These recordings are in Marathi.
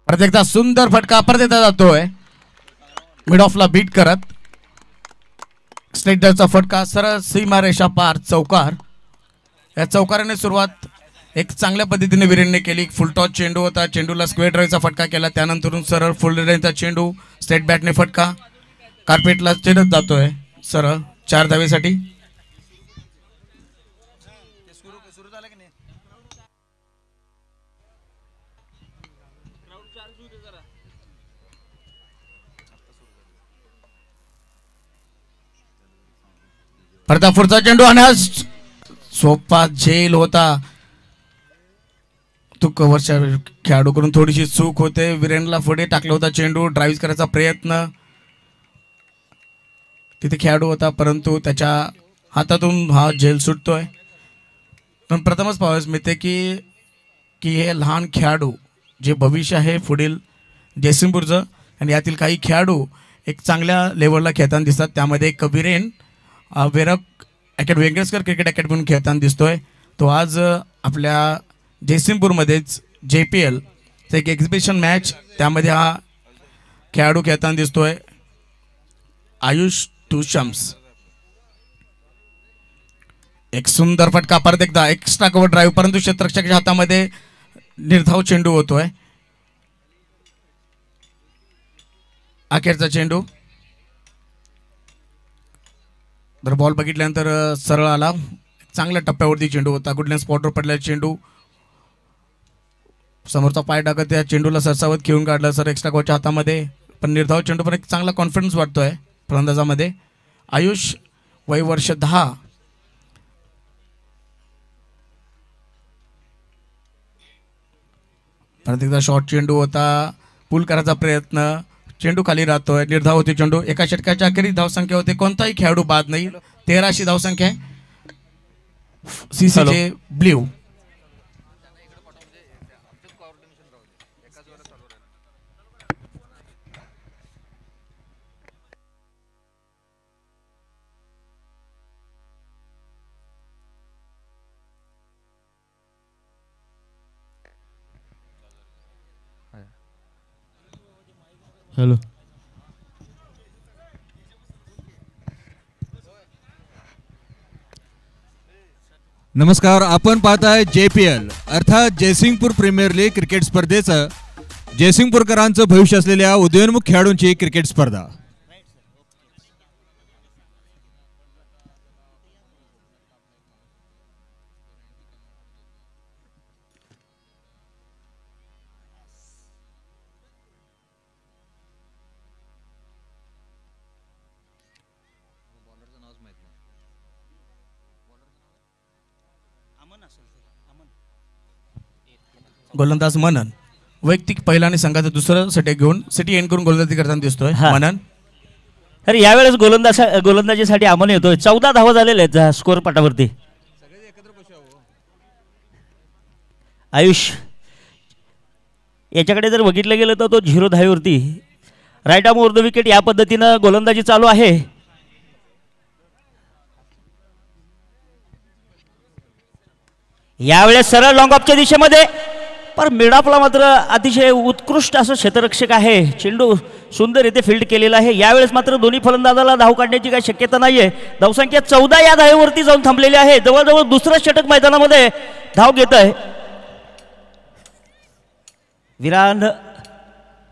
परत एकदा सुंदर फटका परत येता जातोय मिड ऑफला बीट करत. स्ट्रेटरचा फटका सरळ सीमारेषा पार चौकार. या चौकाराने सुरुवात एक चांगल्या पद्धतीने विरेनने केली. फुलटॉस चेंडू होता, चेंडूला स्क्वेअर ड्राईव्हचा फटका केला, त्यानंतरून सरळ फुल रेंजचा चेंडू स्ट्रेट बॅटने फटका कार्पेटला चेंडत जातोय सरळ 4 धावेसाठी. परता पुढचा चेंडू आणि सोपा झेल होता. तो कव्हरच्या खेळाडूकडून थोडीशी चूक होते. विरेनला पुढे टाकला होता चेंडू, ड्राईव्ह करायचा प्रयत्न तिथे खेळाडू होता, परंतु त्याच्या हातातून हा झेल सुटतोय. पण प्रथमच पाहावयास मिळते की हे लहान खेळाडू जे भविष्य आहे पुढील जयसिंगपूरचं, आणि यातील काही खेळाडू एक चांगल्या लेवलला खेळताना दिसतात. त्यामध्ये एक विरेन वेरक वेंगेशकर क्रिकेट अकॅडमीतून खेळताना दिसतोय. तो आज आपल्या जयसिंगपूरमध्येच JPL एक एक्झिबिशन मॅच त्यामध्ये हा खेळाडू खेळताना दिसतोय. आयुष टूशम्स. एक सुंदर फटका परत एकदा एक्स्ट्रा कव्हर ड्राईव्ह, परंतु क्षेत्ररक्षकाच्या हातामध्ये निर्धाव चेंडू होतोय. अखेरचा चेंडू तर बॉल बघितल्यानंतर सरळ आला. चांगल्या टप्प्यावरती चेंडू होता. कुठल्या स्पॉटवर पडलेला चेंडू समोरचा पाय टाकत त्या चेंडूला सरसावत खेळून काढलं सर एक्स्ट्रा कव्हरच्या हातामध्ये. पण निर्धाव चेंडू पण एक चांगला कॉन्फिडन्स वाटतोय फलंदाजामध्ये. आयुष वय वर्ष 10. परत एकदा शॉर्ट चेंडू होता, पुल करायचा प्रयत्न, चेंडू खाली राहतोय, निर्धाव होते चेंडू. एका षटकाच्या अखेरीस धावसंख्या होते, कोणताही खेळाडू बाद नाही. 13 धावसंख्या आहे. CCJ blue. हॅलो. नमस्कार, आपण पाहताय JPL अर्थात जयसिंगपूर प्रीमियर लीग क्रिकेट स्पर्धेचं जयसिंगपूरकरांचं भविष्य असलेल्या उदयोन्मुख खेळाडूंची क्रिकेट स्पर्धा. गोलंदाज मनन वैयक्तिक पहिला आणि संघाचं दुसरं षटक घेऊन सिटी एंड करून गोलंदाजी करताना दिसतोय मनन. अरे यावेळेस गोलंदाजीसाठी अमन येतोय. 14 धावा झालेल्या आहेत स्कोअर पटावरती. आयुष याच्याकडे जर बघितलं गेलं तर तो 0 धावेवरती right arm over the wicket या पद्धतीनं गोलंदाजी चालू आहे. यावेळेस सरळ लॉंग ऑफच्या दिशेमध्ये, पर मिडापला मात्र अतिशय उत्कृष्ट असं क्षेत्ररक्षक आहे. चेंडू सुंदर इथे फील्ड केलेला आहे. यावेळेस मात्र दोन्ही फलंदाजाला धाव काढण्याची काही शक्यता नाहीये. धावसंख्या 14 या धावेवरती जाऊन थांबलेली आहे. जवळजवळ दुसरं षटक मैदानामध्ये धाव घेत आहे. विरान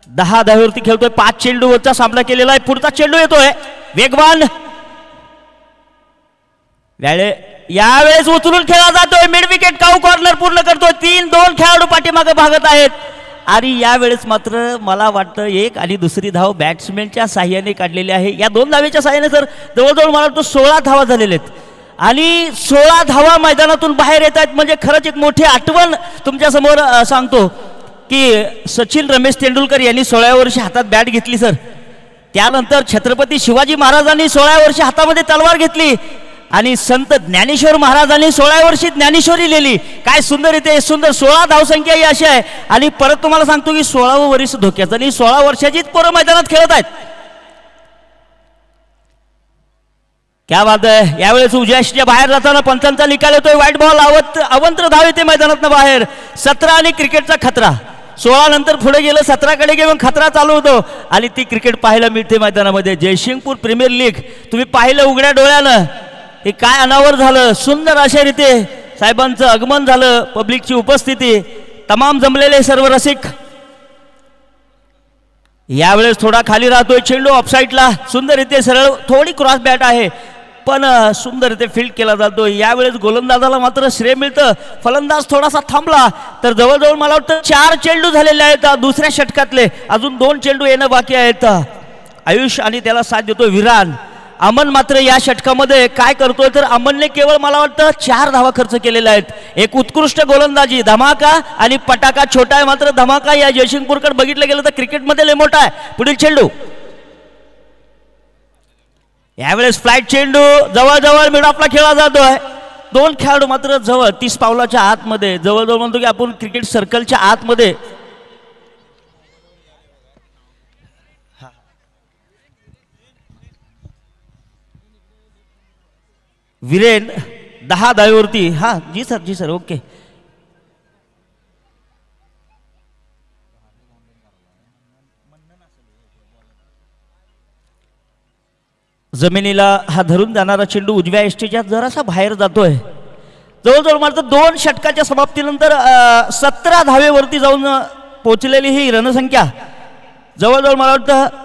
10 धावेवरती खेळतोय. 5 चेंडूवरचा सामना केलेला आहे. पुढचा चेंडू येतोय वेगवान. यावेळेस उचलून खेळला जातोय. मिड विकेट काऊ कॉर्नर पूर्ण करतोय. 3-2 खेळाडू पाठीमागे भागत आहेत. आणि यावेळेस मात्र मला वाटतं एक आणि दुसरी धाव बॅट्समॅनच्या साह्याने काढलेली आहे. या 2 धावेच्या साह्याने तर जवळजवळ मला वाटतं 16 धावा झालेल्या आहेत. आणि 16 धावा मैदानातून बाहेर येत आहेत म्हणजे खरंच एक मोठी आठवण तुमच्या समोर सांगतो की सचिन रमेश तेंडुलकर यांनी 16व्या वर्षी हातात बॅट घेतली सर. त्यानंतर छत्रपती शिवाजी महाराजांनी 16व्या वर्षी हातामध्ये तलवार घेतली आणि संत ज्ञानेश्वर महाराजांनी 16व्या वर्षी ज्ञानेश्वरी लिहिली. काय सुंदर इथे सुंदर 16 धावसंख्या ही अशी आहे. आणि परत तुम्हाला सांगतो की 16वं वर्ष धोक्याचं आणि 16 वर्षाचीच पोरं मैदानात खेळत आहेत. क्या बात आहे. यावेळेस उजव्याच्या बाहेर जाताना पंचांचा निकाल येतोय. व्हाईट बॉल अवंत्र धाव येते मैदानातनं बाहेर. 17 आणि क्रिकेटचा खतरा. 16 नंतर पुढे गेलं, 17 कडे गेलं, खतरा चालू होतो आणि ती क्रिकेट पाहायला मिळते मैदानामध्ये. जयसिंगपूर प्रीमियर लीग तुम्ही पाहिलं उघड्या डोळ्यानं, हे काय अनावर झालं. सुंदर अशा रीते साहेबांचं आगमन झालं, पब्लिकची उपस्थिती, तमाम जमलेले सर्व रसिक. यावेळेस थोडा खाली राहतोय चेंडू ऑफसाईडला, सुंदर रीते सरळ, थोडी क्रॉस बॅट आहे पण सुंदर रीते फील्ड केला जातो. यावेळेस गोलंदाजाला मात्र श्रेय मिळतं. फलंदाज थोडासा थांबला तर जवळजवळ मला वाटतं 4 चेंडू झालेले आहेत दुसऱ्या षटकातले. अजून 2 चेंडू येणं बाकी आहेत. आयुष आणि त्याला साथ देतो विरान. अमन मात्र या षटकामध्ये काय करतोय तर अमनने केवळ मला वाटतं 4 धावा खर्च केलेल्या आहेत. एक उत्कृष्ट गोलंदाजी, धमाका आणि पटाका. छोटा आहे मात्र धमाका या जयसिंगपूरकडे बघितलं गेलं तर क्रिकेटमध्ये लय मोठा आहे. पुढील चेंडू, यावेळेस फ्लाईट चेंडू जवळजवळ मिड ऑफला खेळला जातोय. 2 खेळाडू मात्र जवळ 30 पावलाच्या आतमध्ये, जवळजवळ म्हणतो की आपण क्रिकेट सर्कलच्या आतमध्ये. वीरेन 10 धावेवरती. हा जी सर ओके. जमिनीला हा धरून जाणारा चेंडू उजव्या एष्टीच्या जरासा बाहेर जातोय. जवळजवळ मात्र 2 षटकाच्या समाप्तीनंतर 17 धावेवरती जाऊन पोहोचलेली ही रणसंख्या. जवळजवळ मला वाटतं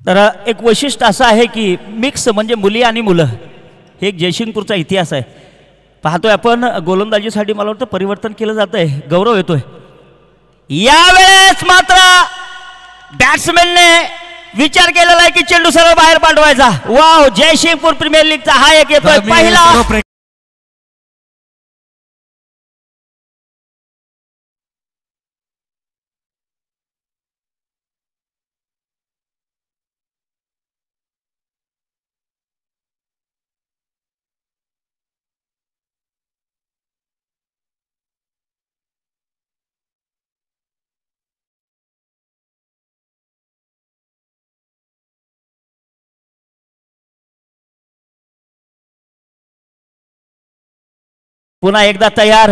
तर एक वैशिष्ट्य असं आहे की मिक्स म्हणजे मुली आणि मुलं, हे एक जयसिंगपूरचा इतिहास आहे. पाहतोय आपण गोलंदाजीसाठी मला वाटतं परिवर्तन केलं जात आहे. गौरव येतोय. यावेळेस मात्र बॅट्समॅनने विचार केलेला आहे की चेंडू सरळ बाहेर पाठवायचा. वाव, जयसिंगपूर प्रीमियर लीगचा हा एक येतोय पहिला. पुन्हा एकदा तयार.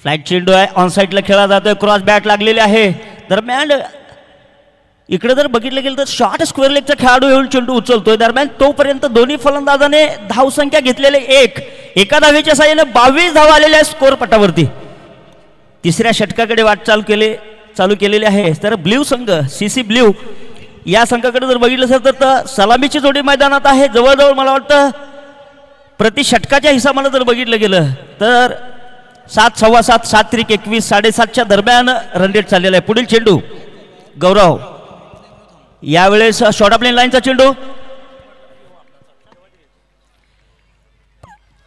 फ्लाईट चेंडू आहे, ऑन साईडला खेळला जातोय, क्रॉस बॅट लागलेली आहे. दरम्यान इकडे जर बघितलं गेलं तर शॉर्ट स्क्वेअर लेगचा खेळाडू येऊन चेंडू उचलतोय. दरम्यान तोपर्यंत दोन्ही फलंदाजाने धावसंख्या घेतलेले एका धावेच्या साहाय्याने 22 धावा आलेल्या आहेत स्कोअर पटावरती. तिसऱ्या षटकाकडे वाटचाल चालू केलेली आहे. तर ब्ल्यू संघ, सीसी ब्ल्यू या संघाकडे जर बघितलं असेल तर सलामीची जोडी मैदानात आहे. जवळजवळ मला वाटतं प्रति षटकाच्या हिसाबाने जर बघितलं गेलं तर 7, 7.25, 7 त्रिक 21, 7.5च्या दरम्यान रन रेट चाललेला आहे. पुढील चेंडू गौरव. यावेळेस शॉर्ट ऑफ लेन लाईनचा चेंडू.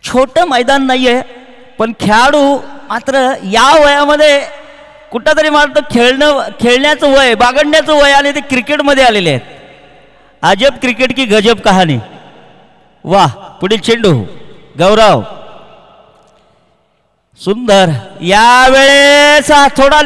छोटं मैदान नाहीये पण खेळाडू मात्र या वयामध्ये कुठंतरी मात्र खेळण्याचं वय, बागडण्याचं वय आणि ते क्रिकेटमध्ये आलेले आहेत. अजब क्रिकेट की गजब कहाणी. वाह, पुढील चेंडू गौरव. सुंदर. यावेळेस थोडा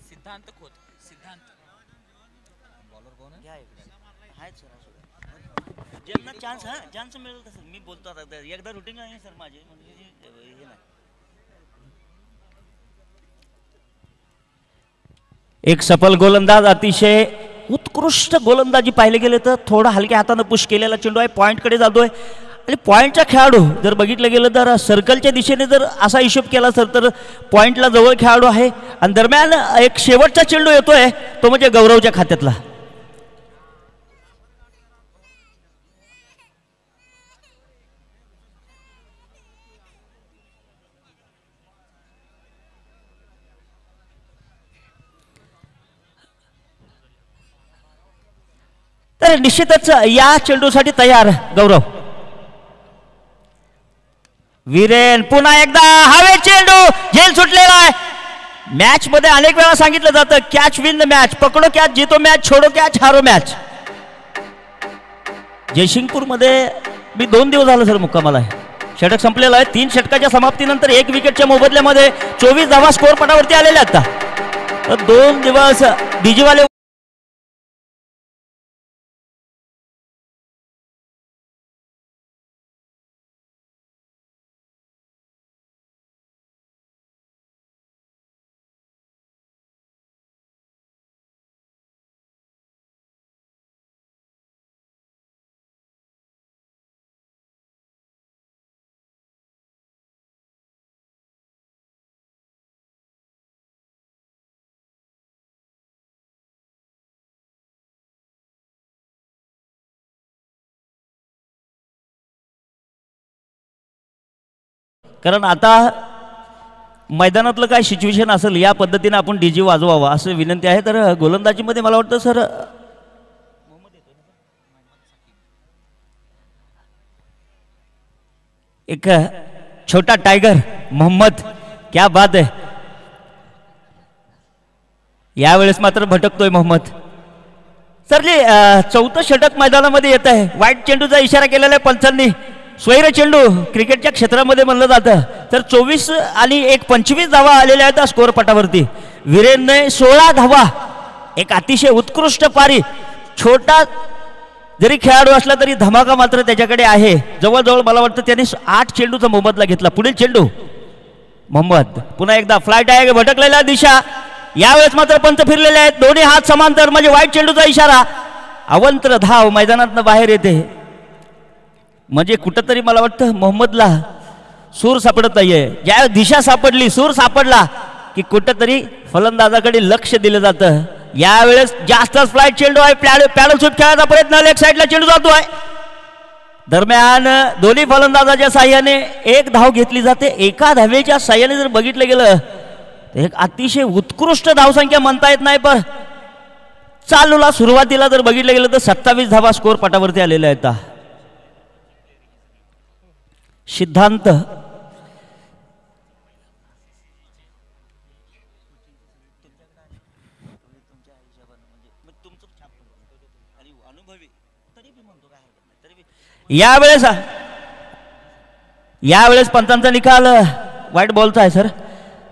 सिद्धांत खोत. सिद्धांत बॉलर कोण आहे? ज्यांना चान्स चान्स मिळेल तसं मी बोलतो आता एकदा रुटीन आहे सर माझे म्हणजे हे नाही. एक सफल गोलंदाज, अतिशय उत्कृष्ट गोलंदाजी पाहिले गेले तर थोडा हलक्या हाताने पुश केलेला चेंडू आहे, पॉईंटकडे जातोय. आणि पॉईंटचा खेळाडू जर बघितलं गेलं तर सर्कलच्या दिशेने जर असा हिशोब केला सर तर पॉईंटला जवळ खेळाडू आहे. आणि दरम्यान एक शेवटचा चेंडू येतोय तो म्हणजे गौरवच्या खात्यातला. तर निश्चितच या चेंडूसाठी तयार गौरव. वीरेन पुन्हा एकदा हवे चेंडू, झेल सुटलेला आहे. मॅच मध्ये अनेक वेळा सांगितलं जातं कॅच विन द मॅच, पकडो कॅच जीतो मॅच, छोडो कॅच हारो मॅच. जयसिंगपूर मध्ये मी 2 दिवस झालं सर मुक्कामाला आहे. षटक संपलेलं आहे. 3 षटकाच्या समाप्तीनंतर 1 विकेटच्या मोबदल्यामध्ये 24 धावा स्कोर पटावरती आलेल्या आता. 2 दिवस डीजीवाले कारण आता मैदानातलं काय सिच्युएशन असेल या पद्धतीने आपण डीजी वाजवावा असं विनंती आहे. तर गोलंदाजीमध्ये मला वाटतं सर एक छोटा टायगर मोहम्मद, क्या बात आहे. यावेळेस मात्र भटकतोय मोहम्मद. सर जे 4थं षटक मैदानामध्ये येत आहे. वाईट चेंडूचा इशारा केलेला आहे पंचांनी. स्वैर चेंडू क्रिकेटच्या क्षेत्रामध्ये म्हणलं जातं. तर 24 आणि 25 धावा आलेल्या आहेत स्कोर पटावरती. वीरेनने 16 धावा, एक अतिशय उत्कृष्ट पारी. छोटा जरी खेळाडू असला तरी धमाका मात्र त्याच्याकडे आहे. जवळजवळ मला वाटतं त्याने 8 चेंडूचा मोबदला घेतला. पुढील चेंडू मोहम्मद, पुन्हा एकदा फ्लाईट आहे, भटकलेला दिशा. यावेळेस मात्र पंच फिरलेले आहेत, दोन्ही हात समांतर म्हणजे वाईट चेंडूचा इशारा. अवंतर धाव मैदानातनं बाहेर येते. म्हणजे कुठंतरी मला वाटतं मोहम्मदला सूर सापडत नाहीये. ज्या दिशा सापडली, सूर सापडला की कुठंतरी फलंदाजाकडे लक्ष दिलं जातं. यावेळेस जास्तच फ्लाईट चेंडू आहे. पॅडल शूट खेळायचा प्रयत्न, लेग साईडला चेंडू जातोय. दरम्यान दोन्ही फलंदाजाच्या साह्याने 1 धाव घेतली जाते. एका धावेच्या साह्याने जर बघितलं गेलं तर एक अतिशय उत्कृष्ट धावसंख्या म्हणता येत नाही, पण चालूला सुरुवातीला जर बघितलं गेलं तर 27 धावा स्कोर पटावरती आलेल्या आहेत. सिद्धांत यावेळेस पंचांचा निकाल व्हाईट बॉलचा आहे सर.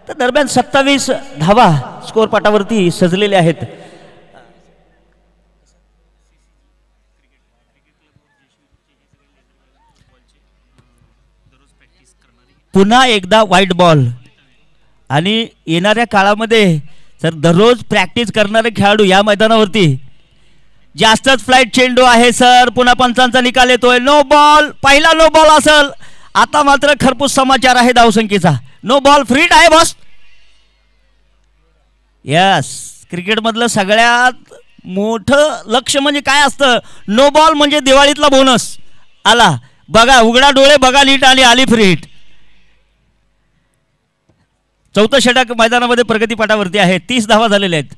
तर दरम्यान 27 धावा स्कोर पटावरती सजलेले आहेत. पुन्हा एकदा व्हाईट बॉल. आणि येणाऱ्या काळामध्ये सर दररोज प्रॅक्टिस करणारे खेळाडू या मैदानावरती. जास्तच फ्लाईट चेंडू आहे सर. पुन्हा पंचांचा निकाल येतोय. नो बॉल, पहिला नो बॉल असेल. आता मात्र खरपूस समाचार आहे धावसंख्येचा. नो बॉल, फ्रीट आहे बॉस. यस, क्रिकेट मधलं सगळ्यात मोठं लक्ष म्हणजे काय असतं? नो बॉल म्हणजे दिवाळीतला बोनस आला. बघा, उघडा डोळे बघा नीट, आणि आली फ्रीट. 4थं षटक मैदानामध्ये प्रगतीपटावरती आहे. 30 धावा झालेल्या आहेत.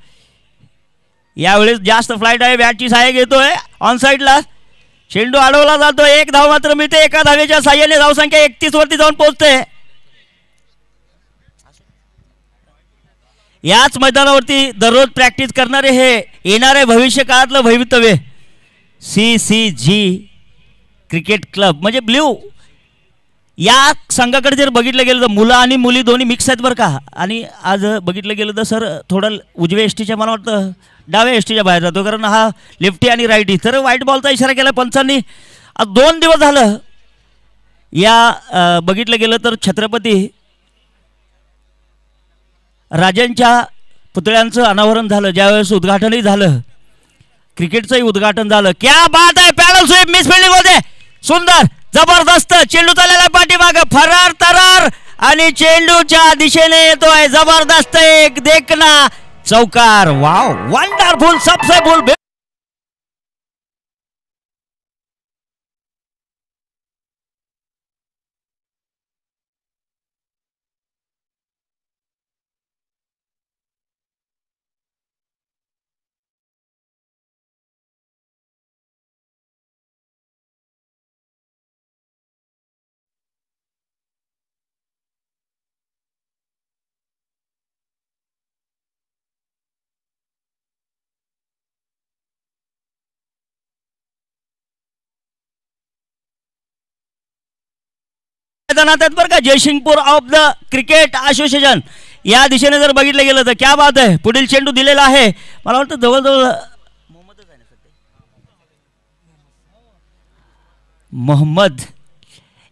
यावेळेस जास्त फ्लाईट आहे. बॅटची सहाय्य घेतोय ऑन साईडला. चेंडू अडवला जातो. 1 धाव मात्र मिळते. एका धावेच्या साह्याने धावसंख्या 31 वरती जाऊन पोहोचते. याच मैदानावरती दररोज प्रॅक्टिस करणारे हे येणारे भविष्य काळातलं भवितव्य CCG क्रिकेट क्लब म्हणजे ब्ल्यू या संघाकडे जर बघितलं गेलं तर मुलं आणि मुली दोन्ही मिक्स आहेत बरं का. आणि आज बघितलं गेलं तर सर थोडं उजव्या एसटीच्या मला वाटतं डाव्या एसटीच्या बाहेर जातो, कारण हा लेफ्टी आणि राईटी. तर व्हाईट बॉलचा इशारा केला पंचांनी. 2 दिवस झालं या बघितलं गेलं तर छत्रपती राजांच्या पुतळ्यांचं अनावरण झालं, ज्यावेळेस उद्घाटनही झालं, क्रिकेटचंही उद्घाटन झालं. क्या बात आहे, पॅडल स्वीप मिस फिल्डिंग होते, सुंदर जबरदस्त. चेंडू चाललेला पाठीमाग, फरार तरार आणि चेंडूच्या दिशेने येतोय जबरदस्त एक देखना चौकार. वाव, वंडरफुल, सबसे फुल. मैदानात आहेत बरं का Jaysingpur of the cricket association. या दिशेने जर बघितलं गेलं तर क्या बात आहे. पुढील चेंडू दिलेला आहे, मला वाटतं जवळजवळ मोहम्मद,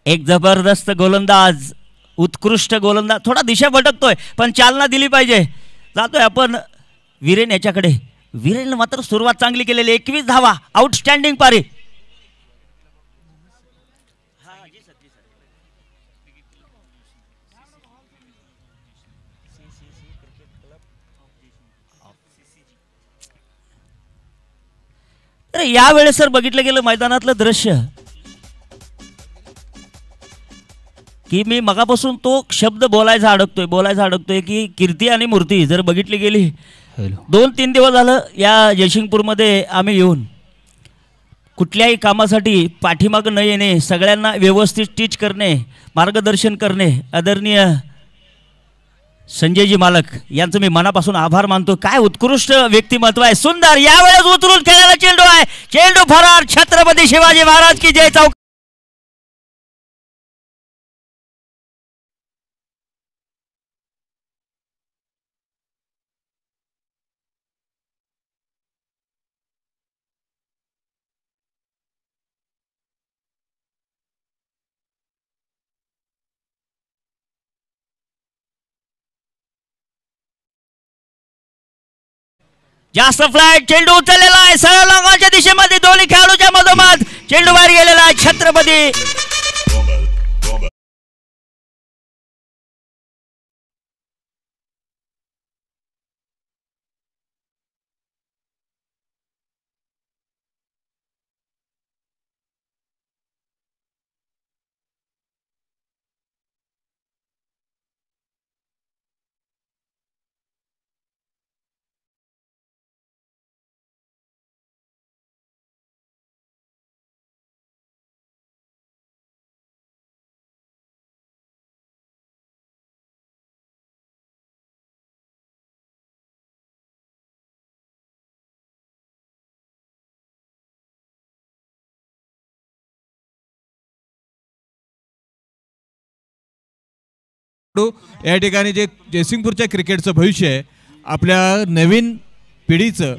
एक जबरदस्त गोलंदाज, उत्कृष्ट गोलंदाज. थोडा दिशा भटकतोय पण चालना दिली पाहिजे. जातोय आपण वीरेन याच्याकडे. वीरेन मात्र सुरुवात चांगली केलेली, 21 धावा, आउटस्टँडिंग पारी. तर यावेळेस सर बघितलं गेलं मैदानातलं दृश्य की मी मगापासून तो शब्द बोलायचा अडकतोय की कीर्ती आणि मूर्ती जर बघितली गेली. 2-3 दिवस झालं या जयसिंगपूरमध्ये आम्ही येऊन कुठल्याही कामासाठी पाठीमागं न येणे, सगळ्यांना व्यवस्थित टीच करणे, मार्गदर्शन करणे. आदरणीय संजयजी मालक यांचं मी मनापासून आभार मानतो. काय उत्कृष्ट व्यक्तिमत्व आहे, सुंदर. यावेळेस उतरून खेळायला चेंडू आहे, चेंडू फरार. छत्रपती शिवाजी महाराज की जय. चौक जास्त फ्लाइट, चेंडू उचललेला आहे सरळ लॉंगॉनच्या दिशेमध्ये, दोन्ही खेळाडूच्या मधोमध चेंडू बाहेर गेलेला आहे. छत्रपती या ठिकाणी जे जयसिंगपूरच्या क्रिकेटचं भविष्य आहे, आपल्या नवीन पिढीचं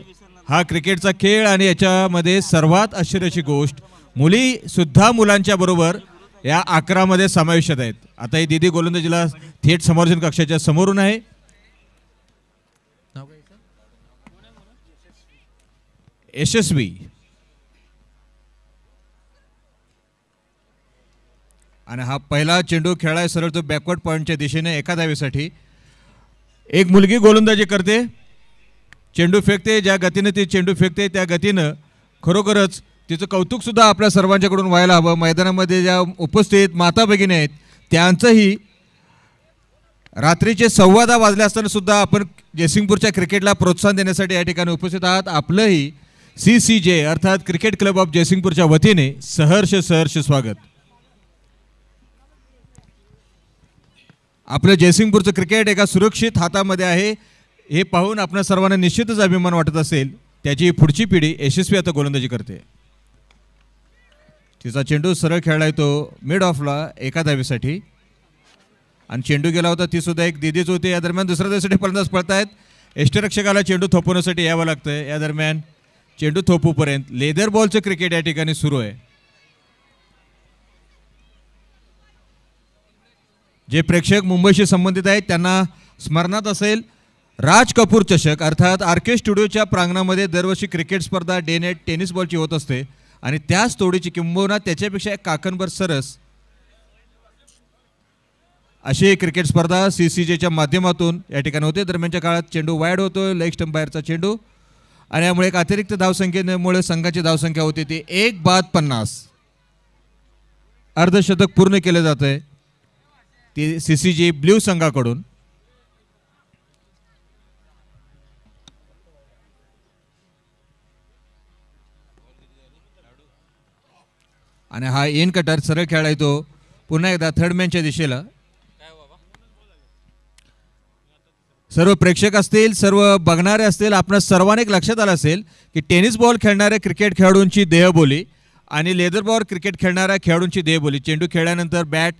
हा क्रिकेटचा खेळ. आणि याच्यामध्ये सर्वात आश्चर्याची गोष्ट, मुली सुद्धा मुलांच्या बरोबर या 11 मध्ये समावेशात आहेत. आता ही दिदी गोलंदाजीला थेट समोरच्या कक्षाच्या समोरून आहे. यशस्वी आणि हा पहिला चेंडू खेळाय सरळ तो बॅकवर्ड पॉइंटच्या दिशेने एका धावेसाठी. एक मुलगी गोलंदाजी करते, चेंडू फेकते, ज्या गतीने ती चेंडू फेकते त्या गतीनं खरोखरच तिचं कौतुक सुद्धा आपल्या सर्वांच्याकडून व्हायला हवं. मैदानामध्ये ज्या उपस्थित माता भगिनी आहेत त्यांचंही रात्रीचे 10:15 वाजले असताना सुद्धा आपण जयसिंगपूरच्या क्रिकेटला प्रोत्साहन देण्यासाठी या ठिकाणी उपस्थित आहात. आपलंही CCJ अर्थात क्रिकेट क्लब ऑफ जयसिंगपूरच्या वतीने सहर्ष स्वागत. आपलं जयसिंगपूरचं क्रिकेट एका सुरक्षित हातामध्ये आहे हे पाहून आपल्या सर्वांना निश्चितच अभिमान वाटत असेल. त्याची पुढची पिढी यशस्वी आता गोलंदाजी करते. तिचा चेंडू सरळ खेळलाय तो मिड ऑफला एका धावेसाठी आणि चेंडू गेला होता ती सुद्धा एक दिदीच होती. या दरम्यान दुसऱ्या धावेसाठी फलंदाज पळतायत. यष्टिरक्षकाला चेंडू थोपवण्यासाठी यावं लागतंय. या दरम्यान चेंडू थोपूपर्यंत लेदर बॉलचं क्रिकेट या ठिकाणी सुरू आहे. जे प्रेक्षक मुंबईशी संबंधित आहेत त्यांना स्मरणात असेल राज कपूर चषक अर्थात आर.के. स्टुडिओच्या प्रांगणामध्ये दरवर्षी क्रिकेट स्पर्धा डे नाईट टेनिस बॉलची होत असते आणि त्याच तोडीची किंबहुना त्याच्यापेक्षा एक काकणभर सरस अशी क्रिकेट स्पर्धा CCJच्या माध्यमातून या ठिकाणी होते. दरम्यानच्या काळात चेंडू वाईड होतो लेग स्टंप बाहेरचा चेंडू आणि यामुळे एक अतिरिक्त धावसंख्येमुळे संघाची धावसंख्या होती ती 1-50. अर्धशतक पूर्ण केलं जात आहे ती CCJ ब्ल्यू संघाकडून. आणि हा एन कटर सरळ खेळाय तो पुन्हा एकदा थर्ड मॅनच्या दिशेला. सर्व प्रेक्षक असतील सर्व बघणारे असतील आपण सर्वांनी लक्षात आलं असेल की टेनिस बॉल खेळणाऱ्या क्रिकेट खेळाडूंची देहबोली आणि लेदर बॉल क्रिकेट खेळणाऱ्या खेळाडूंची देहबोली. चेंडू खेळल्यानंतर बॅट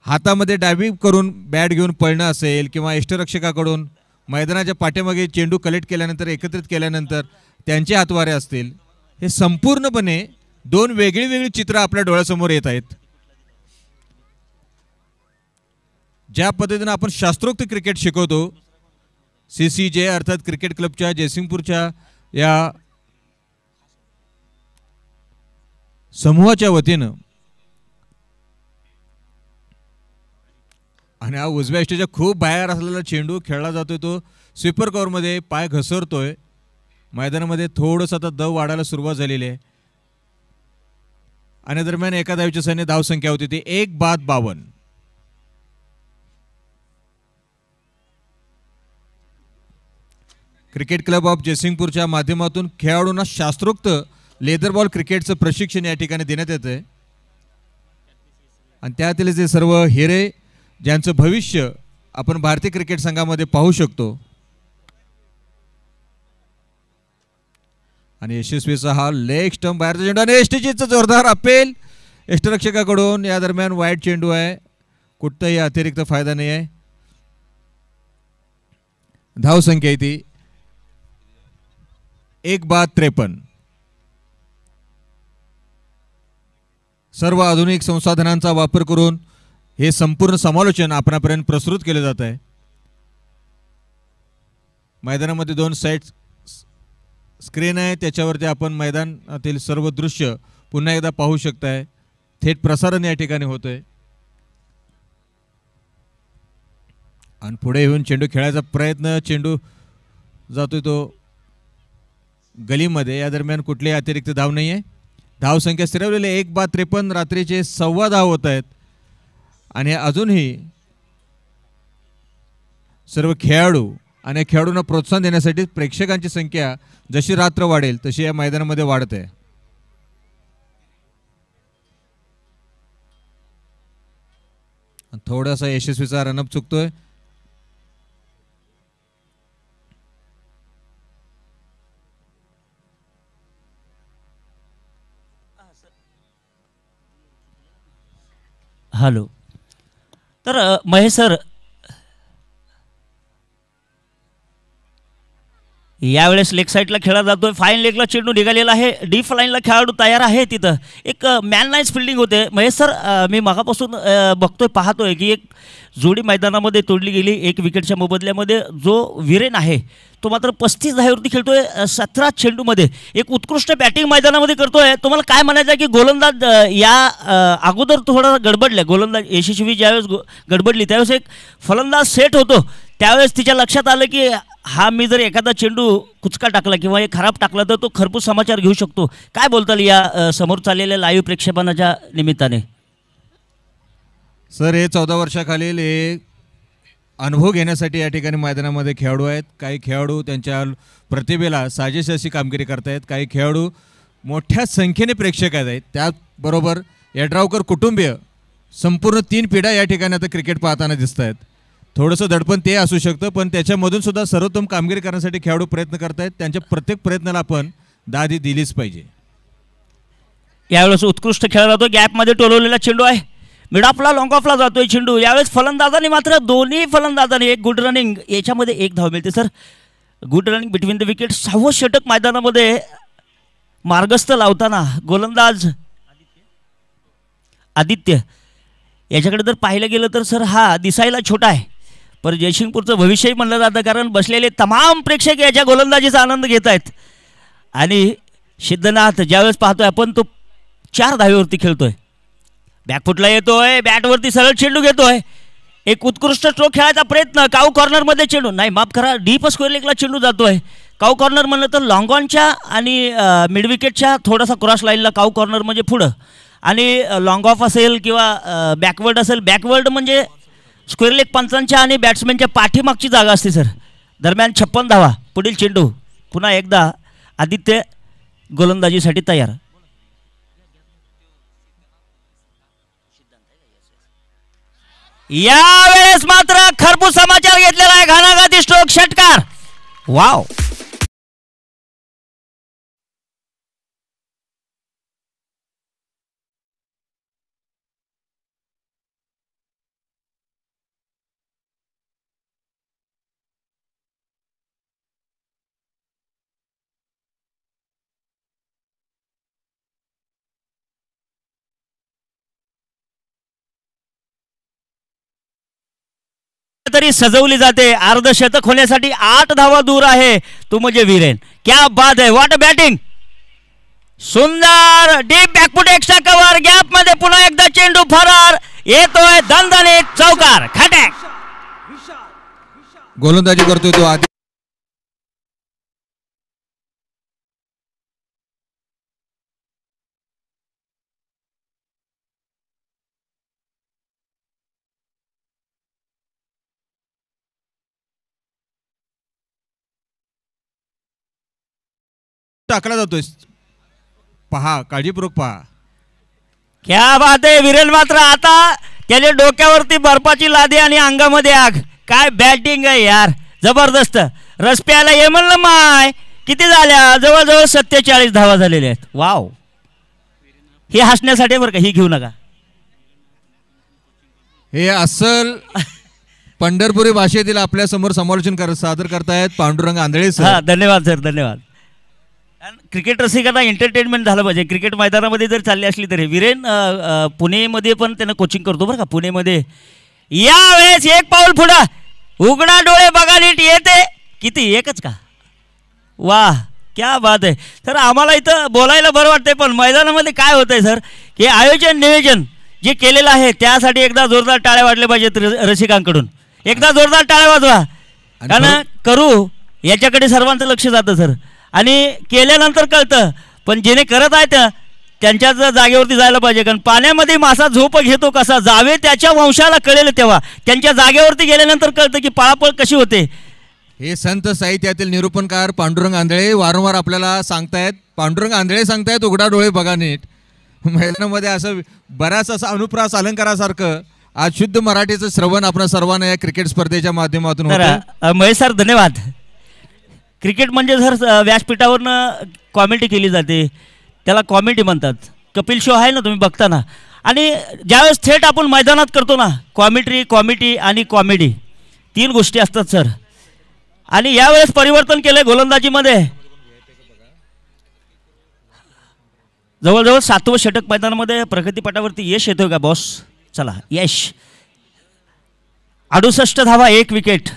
हातामध्ये डावी करून बॅट घेऊन पळणं असेल किंवा यष्टिरक्षकाकडून मैदानाच्या पाठीमागे चेंडू कलेक्ट केल्यानंतर एकत्रित केल्यानंतर त्यांचे हातवारे असतील. हे संपूर्णपणे दोन वेगळी वेगळी चित्र आपल्या डोळ्यासमोर येत आहेत. ज्या पद्धतीने आपण शास्त्रोक्त क्रिकेट शिकवतो CCJ अर्थात क्रिकेट क्लबच्या जयसिंगपूरच्या या समूहाच्या वतीनं आणि हा उजव्या यष्टीच्या खूप बाहेर असलेला चेंडू खेळला जातोय तो स्वीपर कव्हरमध्ये पाय घसरतोय. मैदानामध्ये थोडंसं आता दव वाढायला सुरुवात झालेली आहे आणि दरम्यान एका धावेच्या सैन्य धावसंख्या होती ती 1-52. क्रिकेट क्लब ऑफ जयसिंगपूरच्या माध्यमातून खेळाडूंना शास्त्रोक्त लेदर बॉल क्रिकेटचं प्रशिक्षण या ठिकाणी देण्यात येतं आणि त्यातील जे सर्व हिरे ज्यांचं भविष्य आपण भारतीय क्रिकेट संघामध्ये पाहू शकतो. आणि यशस्वीचा हा लेग स्टंप बाहेरचा चेंडू आणि एसटीजीचं जोरदार अपेल यष्टिरक्षकाकडून. या दरम्यान वाईट चेंडू आहे कुठंही अतिरिक्त फायदा नाही आहे. धावसंख्या आहे ती 1-53. सर्व आधुनिक संसाधनांचा वापर करून हे संपूर्ण समालोचन आपणापर्यंत प्रस्तुत केले जात आहे. मैदानामध्ये 2 साईड स्क्रीन आहे त्याच्यावरती आपण मैदानातील सर्व दृश्य पुन्हा एकदा पाहू शकताय. थेट प्रसारण या ठिकाणी होतंय आणि पुढे येऊन चेंडू खेळायचा प्रयत्न चेंडू जातोय तो गलीमध्ये. या दरम्यान कुठलेही अतिरिक्त धाव नाही आहे. धावसंख्या स्थिरवलेली 1-53. रात्रीचे 1.25 धाव होत आहेत आणि अजूनही सर्व खेळाडू आणि खेळाडूंना प्रोत्साहन देण्यासाठी प्रेक्षकांची संख्या जशी रात्र वाढेल तशी या मैदानामध्ये वाढत आहे. थोडासा यशस्वीचा रनअप चुकतोय. हॅलो. तर महेश सर यावेळेस लेग साईडला खेळला जातोय. फाईन लेगला चेंडू निघालेला आहे. डीप लाईनला खेळाडू तयार आहे. तिथं एक मॅन नाईस फिल्डिंग होते. महेश सर मी मागापासून बघतोय पाहतोय की एक जोडी मैदानामध्ये तोडली गेली. एक विकेटच्या मोबदल्यामध्ये जो विरेन आहे तो मात्र 35 धावेवरती खेळतोय 17 चेंडूमध्ये. एक उत्कृष्ट बॅटिंग मैदानामध्ये करतोय. तुम्हाला काय म्हणायचं आहे की गोलंदाज या अगोदर थोडा गडबडल्या गोलंदाज यशस्वी ज्यावेळेस गडबडली त्यावेळेस एक फलंदाज सेट होतो त्यावेळेस तिच्या लक्षात आलं की हा मी जर एखादा चेंडू कुचका टाकला किंवा एक खराब टाकला तर तो खरपूस समाचार घेऊ शकतो. काय बोलताल या समोर चाललेल्या लाईव्ह प्रेक्षेपणाच्या निमित्ताने? सर हे 14 वर्षाखालील हे अनुभव घेण्यासाठी या ठिकाणी मैदानामध्ये खेळाडू आहेत. काही खेळाडू त्यांच्या प्रतिभेला साजेशी अशी कामगिरी करतायत. काही खेळाडू मोठ्या संख्येने प्रेक्षक आहेत. त्याचबरोबर यड्रावकर कुटुंबीय संपूर्ण 3 पिढ्या या ठिकाणी आता क्रिकेट पाहताना दिसत आहेत. थोडंसं दडपण ते असू शकतं पण त्याच्यामधून सुद्धा सर्वोत्तम कामगिरी करण्यासाठी खेळाडू प्रयत्न करतायत. त्यांच्या प्रत्येक प्रयत्नाला आपण दाद दिलीच पाहिजे. यावेळेस उत्कृष्ट खेळला जातो. गॅपमध्ये टोलवलेला चेंडू आहे. मिड ऑफला लॉंग ऑफला जातोय चेंडू. यावेळेस फलंदाजांनी मात्र दोन्ही फलंदाजांनी एक गुड रनिंग, याच्यामध्ये एक धाव मिळते sir. Good running between the wicket. 6वं षटक मैदानामध्ये मार्गस्थ लावताना गोलंदाज आदित्य याच्याकडे जर पाहिलं गेलं तर सर हा दिसायला छोटा आहे, पण जयसिंगपूरचं भविष्यही म्हणलं जातं, कारण बसलेले तमाम प्रेक्षक याच्या गोलंदाजीचा आनंद घेत आहेत. आणि सिद्धनाथ ज्यावेळेस पाहतोय आपण तो 4 धावेवरती खेळतोय. बॅकफुटला येतोय, बॅटवरती सरळ चेंडू घेतोय. एक उत्कृष्ट स्ट्रोक खेळायचा प्रयत्न. काऊ कॉर्नरमध्ये चेंडू, नाही माफ करा, डीप स्क्वेअर लेगला चेंडू जातोय. काऊ कॉर्नर म्हणलं तर लॉंग ऑनच्या आणि मिड विकेटच्या थोडासा क्रॉस लाईनला काऊ कॉर्नर म्हणजे पुढं, आणि लॉंग ऑफ असेल किंवा बॅकवर्ड असेल. बॅकवर्ड म्हणजे स्क्वेअर लेग पंचांच्या आणि बॅट्समॅनच्या पाठीमागची जागा असते सर. दरम्यान 56 धावा. पुढील चेंडू पुन्हा एकदा आदित्य गोलंदाजीसाठी तयार. यावेळेस मात्र खरपूस समाचार घेतलेला आहे. घाणाघाती स्ट्रोक, षटकार. वाव. तरी सजवली जाते. अर्धशतक होण्यासाठी 8 धावा दूर आहे. तू म्हणजे वीरेन. क्या बात आहे. What a batting. सुंदर deep back foot, extra cover. Gap मध्ये पुन्हा एकदा चेंडू फरार येतोय. दणदणीत चौकार. खटॅक. गोलंदाजी करतोय तो आदित्य. टाकला जातोय. पहा, काळजीपूर्वक पहा. क्या बात आहे. वीरेन मात्र आता त्याच्या डोक्यावरती बर्फाची लादी आणि अंगामध्ये आग. काय बॅटिंग आहे यार, जबरदस्त. रस प्यायला ये म्हणलं माय. किती झाल्या? जवळजवळ 47 धावा झालेल्या आहेत. वाव. हे हसण्यासाठी बरं का, ही घेऊ नका. हे असल पंढरपुरी भाषेतील आपल्या समोर समालोचन सादर करतायत पांडुरंग आंधळे सर. हा, धन्यवाद सर, धन्यवाद. क्रिकेट रसिकांना एंटरटेनमेंट झालं पाहिजे. क्रिकेट मैदानामध्ये जर चालली असली तरी वीरेन पुणेमध्ये पण त्यानं कोचिंग करतो बरं का, पुणेमध्ये. यावेळेस एक पाऊल पुढं. उघडा डोळे बघा नीट. येते किती? एकच का? वाह, क्या बात आहे सर. आम्हाला इथं बोलायला बरं वाटतंय, पण मैदानामध्ये काय होतंय सर, की आयोजन नियोजन जे केलेलं आहे त्यासाठी एकदा जोरदार टाळ्या वाजल्या पाहिजेत रसिकांकडून. एकदा जोरदार टाळ्या वाजवा, कारण करू याच्याकडे सर्वांचं लक्ष जातं सर. आणि केल्यानंतर कळतं, पण जेणे करत आहेत त्यांच्याच जागेवरती जायला पाहिजे. कारण पाण्यामध्ये मासा झोप घेतो कसा, जावे त्याच्या वंशाला कळेल तेव्हा. त्यांच्या जागेवरती गेल्यानंतर कळतं की पळापळ कशी होते. हे संत साहित्यातील निरूपणकार पांडुरंग आंधळे वारंवार आपल्याला सांगतायत. पांडुरंग आंधळे सांगतायत उघडा डोळे बघा नीट. मैदानामध्ये असं बराच असं अनुप्रास अलंकारासारखं आज शुद्ध मराठीचं श्रवण आपण सर्वांना या क्रिकेट स्पर्धेच्या माध्यमातून होतं. महेश सर धन्यवाद. क्रिकेट म्हणजे सर व्यासपीठावरनं कॉमेडी केली जाते, त्याला कॉमेडी म्हणतात. कपिल शो आहे ना, तुम्ही बघता ना. आणि ज्यावेळेस थेट आपण मैदानात करतो ना, कॉमेडी आणि कॉमेडी 3 गोष्टी असतात सर. आणि यावेळेस परिवर्तन केलंय गोलंदाजीमध्ये. जवळजवळ 7वं षटक मैदानामध्ये प्रगतीपटावरती यश येतोय का बॉस? चला यश. 68 धावा, 1 विकेट.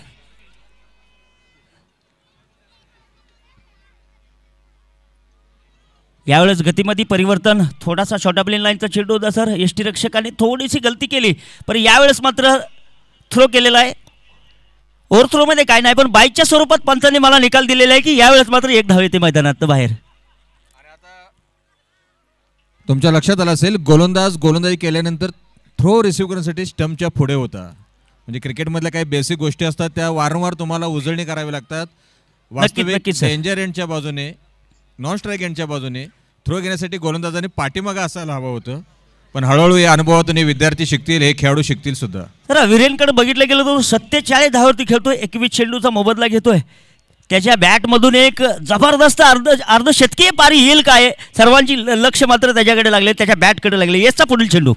यावेळेस गतीमध्ये परिवर्तन. थोडासा शॉर्ट प्लेन लाईनचा चेंडू होता सर. यष्टीरक्षकाने थोडीशी गलती केली, पण यावेळेस मात्र थ्रो केलेला आहे. ओव्हर थ्रोमध्ये काय नाही, पण बाईकच्या स्वरूपात पंचांनी मला निकाल दिलेला आहे की यावेळेस मात्र 1 धाव येते मैदानात बाहेर. तुमच्या लक्षात आलं असेल, गोलंदाजी केल्यानंतर थ्रो रिसिव्ह करण्यासाठी स्टंपच्या पुढे होता. म्हणजे क्रिकेटमधल्या काही बेसिक गोष्टी असतात त्या वारंवार तुम्हाला उजळणी करावी लागतात. वास्तविक डेंजर एंडच्या बाजूने, नॉन स्ट्राईक एंडच्या बाजूने थ्रो घेण्यासाठी गोलंदाजाने पाठीमागं असायला हवं होतं. पण हळूहळू या अनुभवातून हे विद्यार्थी शिकतील, हे खेळाडू शिकतील सुद्धा. तर वीरेनकडे बघितलं गेलं तो 47 धावावरती खेळतोय. 21 चेंडूचा मोबदला घेतोय. त्याच्या बॅटमधून एक जबरदस्त अर्धशतकीय पारी येईल काय, सर्वांची लक्ष मात्र त्याच्याकडे लागले, त्याच्या बॅटकडे लागले. येसचा पुढील चेंडू.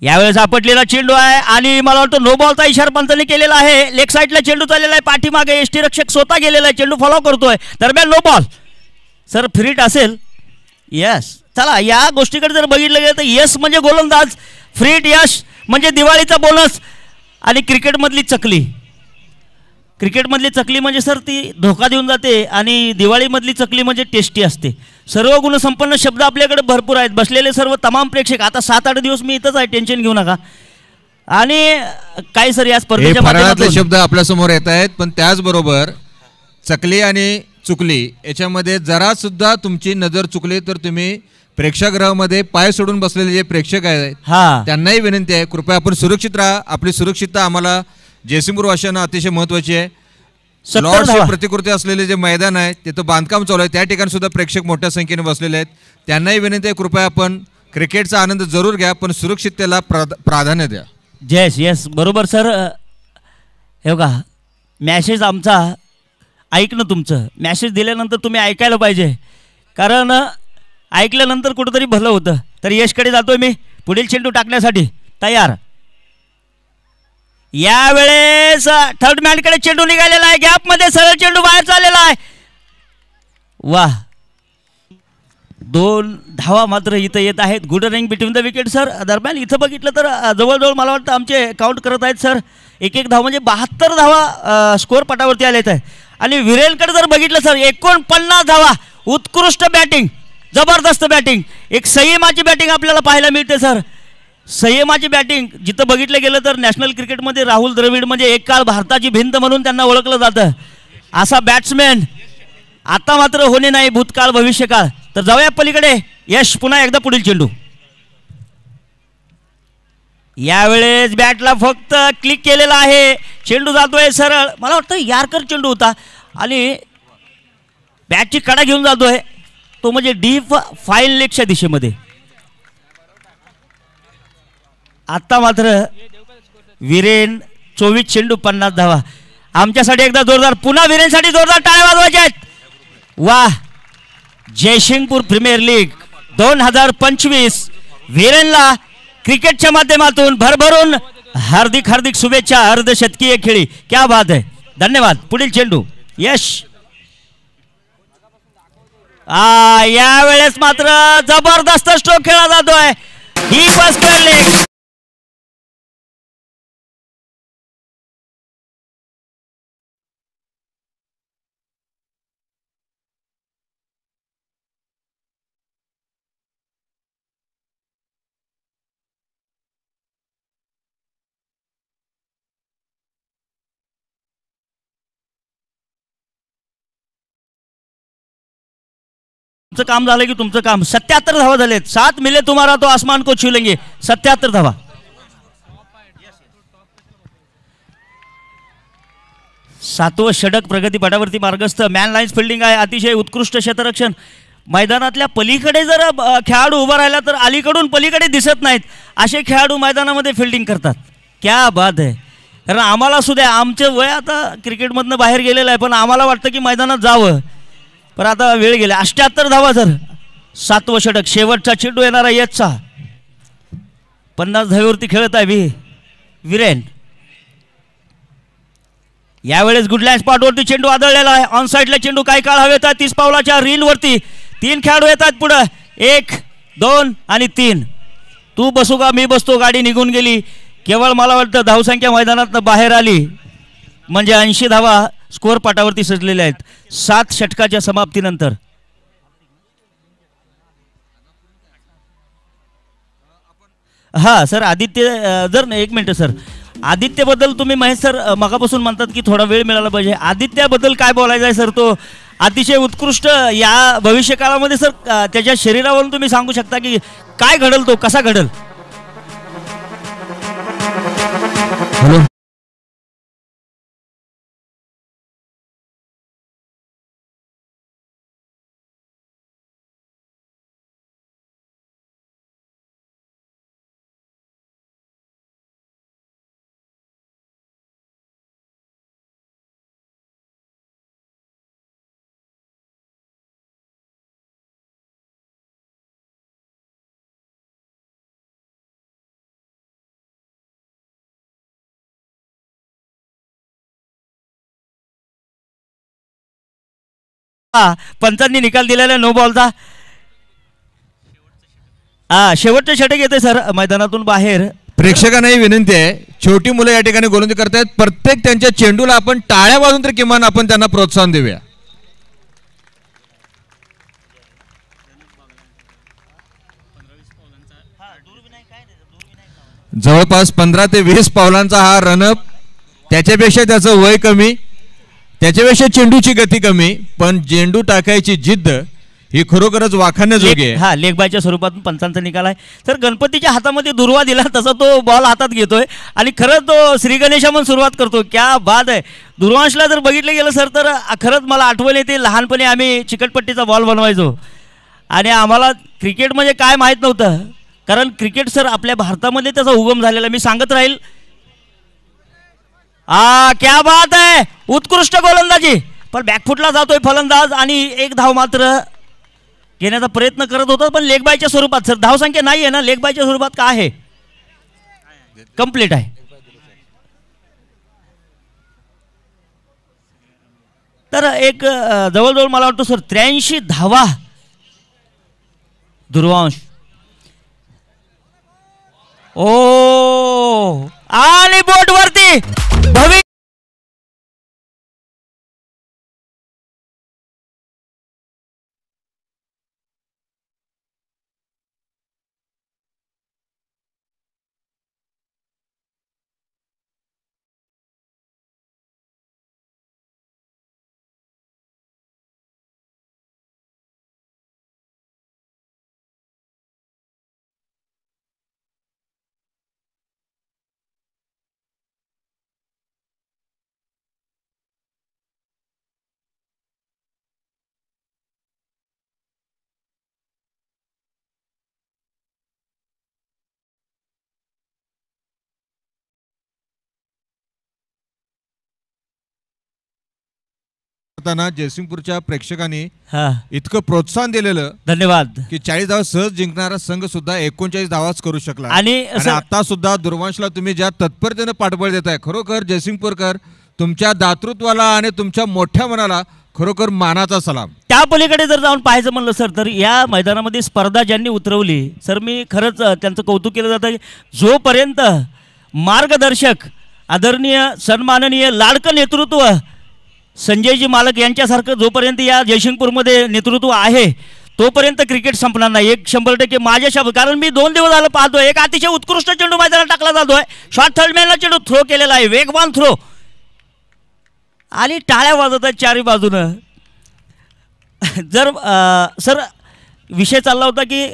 यावेळेस आपटलेला चेंडू आहे आणि मला वाटतं नो बॉलचा इशारा पंचांनी केलेला आहे. लेग साईडला चेंडू चाललेला आहे, पाठीमागे एसटी रक्षक स्वतः गेलेला आहे, चेंडू फॉलो करतोय, दरम्यान नो बॉल. सर फ्रीट असेल. यस, चला या गोष्टीकडे जर बघितलं गेलं तर यस म्हणजे गोलंदाज, फ्रीट यश म्हणजे दिवाळीचा बोनस. आणि क्रिकेटमधली चकली म्हणजे सर ती धोका देऊन जाते आणि दिवाळीमधली चकली म्हणजे टेस्टी असते. सर्व गुणसंपन्न शब्द आपल्याकडे भरपूर आहेत. बसलेले सर्व तमाम प्रेक्षक, आता 7-8 दिवस मी इथंच आहे, टेन्शन घेऊ नका. आणि काय सर या स्पर्धेच्या माध्यमातून शब्द आपल्या समोर येत आहेत, पण त्याचबरोबर चकली आणि चुकली याच्यामध्ये जरा सुद्धा तुमची नजर चुकली तर तुम्ही प्रेक्षागृहामध्ये पाय सोडून बसलेले जे प्रेक्षक आहेत त्यांनाही विनंती आहे, कृपया आपण सुरक्षित राहा. आपली सुरक्षितता आम्हाला जयसिंगपूर वासियांना अतिशय महत्वाची आहे. लॉर्डचे प्रतिकृती असलेले जे मैदान आहे तिथं बांधकाम चालू आहे, त्या ठिकाणी सुद्धा प्रेक्षक मोठ्या संख्येने बसलेले आहेत. त्यांनाही विनंती आहे, कृपया आपण क्रिकेटचा आनंद जरूर घ्या, पण सुरक्षिततेला प्राधान्य द्या. येस बरोबर सर. हे बघा, मॅसेज आमचा ऐकणं, तुमचं मॅसेज दिल्यानंतर तुम्ही ऐकायला पाहिजे, कारण ऐकल्यानंतर कुठंतरी भलं होतं. तर यशकडे जातोय मी, पुढील चेंडू टाकण्यासाठी तयार. यावेळेस थर्ड मॅनकडे चेंडू निघालेला आहे, गॅपमध्ये सरळ चेंडू बाहेर चाललेला आहे. वाह, 2 धावा मात्र इथं येत आहेत. Good running between the wicket sir. दरम्यान इथं बघितलं तर जवळजवळ मला वाटतं आमचे काउंट करत आहेत सर, एक धाव म्हणजे 72 धावा स्कोअर पटावरती आलेत आहे. आणि विरेनकडे जर बघितलं सर 49 धावा, उत्कृष्ट बॅटिंग, जबरदस्त बॅटिंग. एक संयमाची बॅटिंग आपल्याला पाहायला मिळते सर. संयमाची बॅटिंग जिथं बघितलं गेलं तर नॅशनल क्रिकेटमध्ये राहुल द्रविड म्हणजे एक काळ भारताची भिंत म्हणून त्यांना ओळखलं जातं. असा बॅट्समॅन आता मात्र होणे नाही, भूतकाळ भविष्यकाळ. तर जाऊया पलीकडे. यश पुन्हा एकदा पुढील चेंडू. यावेळेस बॅटला फक्त क्लिक केलेला आहे, चेंडू जातोय सरळ. मला वाटतं यार्कर चेंडू होता आणि बॅटची कडा घेऊन जातोय तो, म्हणजे डीप फाईन लेगच्या दिशेमध्ये. आता मात्र विरेन 24 चेंडू 50 धावा. आमच्यासाठी एकदा जोरदार, पुन्हा विरेनसाठी जोरदार टाळ्या वाजवायच्या आहेत. वाह, जयसिंगपूर प्रीमियर लीग 2025 विरेनला क्रिकेटच्या माध्यमातून भरभरून हार्दिक शुभेच्छा. अर्धशतकीय खेळी, क्या बात आहे. धन्यवाद. पुढील चेंडू यश. यावेळेस मात्र जबरदस्त स्ट्रोक खेळला जातोय. ही बस खेळली. काम झालं की तुमचं काम. 77 धावा झालेत. 7 मिले तुम्हारा तो आसमान को छू लेंगे. 77 धावा. सातवं षटक प्रगती पटावरती मार्गस्थ. मॅन लाईन्स फिल्डिंग आहे, अतिशय उत्कृष्ट क्षेत्ररक्षण. मैदानातल्या पलीकडे जर खेळाडू उभा राहिला तर अलीकडून पलीकडे दिसत नाहीत, असे खेळाडू मैदानामध्ये फिल्डिंग करतात. क्या बात आहे. कारण आम्हाला सुद्धा, आमचं वय आता क्रिकेटमधनं बाहेर गेलेलं आहे, पण आम्हाला वाटतं की मैदानात जावं, पण आता वेळ गेला. 78 धावा सर. 7वं षटक, शेवटचा चेंडू येणारा यशचा. 50 धावेवरती खेळत आहे विरेन. यावेळेस गुडलँड स्पॉटवरती चेंडू आदळलेला आहे. ऑन साईडला चेंडू काही काळ हवेत आहे. 30 पावलाच्या रीलवरती 3 खेळाडू येतात पुढं. 1, 2 आणि 3. तू बसू का मी बसतो, गाडी निघून गेली. केवळ मला वाटतं धावसंख्या मैदानात बाहेर आली म्हणजे 80 धावा स्कोअर पाटावरती सजलेल्या आहेत 7 षटकाच्या समाप्तीनंतर. हा सर, आदित्य जर एक मिनिट सर, आदित्यबद्दल तुम्ही महेश सर मगापासून म्हणतात की थोडा वेळ मिळाला पाहिजे. आदित्यबद्दल काय बोलायचं आहे सर? तो अतिशय उत्कृष्ट या भविष्यकाळामध्ये सर त्याच्या शरीरावरून तुम्ही सांगू शकता की काय घडल, तो कसा घडल? हॅलो. पंचांनी निकाल दिलेला नो बॉलचा. शेवटचं षटक येते सर मैदानातून बाहेर. प्रेक्षकांनाही विनंती आहे, छोटी मुलं या ठिकाणी गोलंदाजी करतायत, प्रत्येक त्यांच्या चेंडूला आपण टाळ्या वाजून तर किमान आपण त्यांना प्रोत्साहन देऊया. जवळपास 15 ते 20 पावलांचा हा रनअप. त्याच्यापेक्षा त्याचं वय कमी, त्याच्यापेक्षा चेंडूची गती कमी, पण चेंडू टाकायची जिद्द ही खरोखरच वाखाणण्याजोगी आहे. हा लेग बायच्या स्वरूपातून पंचांचा निकाल आहे. तर गणपतीच्या हातामध्ये दुर्वा दिला तसा तो बॉल हातात घेतोय आणि खरंच तो श्री गणेशा म्हणून सुरुवात करतो. क्या बात आहे. दुर्वांशला जर बघितलं गेलं सर तर खरंच मला आठवण येते, लहानपणी आम्ही चिकटपट्टीचा बॉल बनवायचो आणि आम्हाला क्रिकेट म्हणजे काय माहीत नव्हतं. कारण क्रिकेट सर आपल्या भारतामध्ये त्याचा उगम झालेला मी सांगत राहील. क्या बात आहे. उत्कृष्ट गोलंदाजी, पण बॅकफुटला जातोय फलंदाज आणि एक धाव मात्र घेण्याचा प्रयत्न करत होता, पण लेग बायच्या स्वरूपात. सर धावसंख्या नाही आहे ना, लेग बायच्या स्वरूपात काय आहे, कंप्लीट आहे. तर एक जवळजवळ मला वाटतं सर 83 धावा दुर्वांश. ओ आणि बोटवरती भव्य जयसिंगपूरच्या प्रेक्षकांनी हा इतकं प्रोत्साहन दिलेलं, धन्यवाद. की 40 धावा सहज जिंकणारा संघ सुद्धा 39 धावाच करू शकला. आणि आता सुद्धा दुर्वांशला तुम्ही ज्या तत्परतेने पाठबळ देताय, खरोखर जयसिंगपूरकर तुमच्या दातृत्वाला आणि तुमच्या मोठ्या मनाला खरोखर मानाचा सलाम. त्या पलीकडे जर जाऊन पाहायचं म्हणलं सर तर या मैदानामध्ये स्पर्धा ज्यांनी उतरवली सर, मी खरंच त्यांचं कौतुक केलं जातं. जोपर्यंत मार्गदर्शक आदरणीय सन्माननीय लाडकं नेतृत्व संजयजी मालक यांच्यासारखं जोपर्यंत या जयसिंगपूरमध्ये नेतृत्व आहे तोपर्यंत क्रिकेट संपणार नाही. 100% माझ्या शब्द, कारण मी 2 दिवस झालं पाहतोय. एक अतिशय उत्कृष्ट चेंडू मैदानात टाकला जातोय, शॉर्ट थर्डमॅनला चेंडू थ्रो केलेला आहे, वेगवान थ्रो, आणि टाळ्या वाजत आहेत चारी बाजूनं. जर सर विषय चालला होता की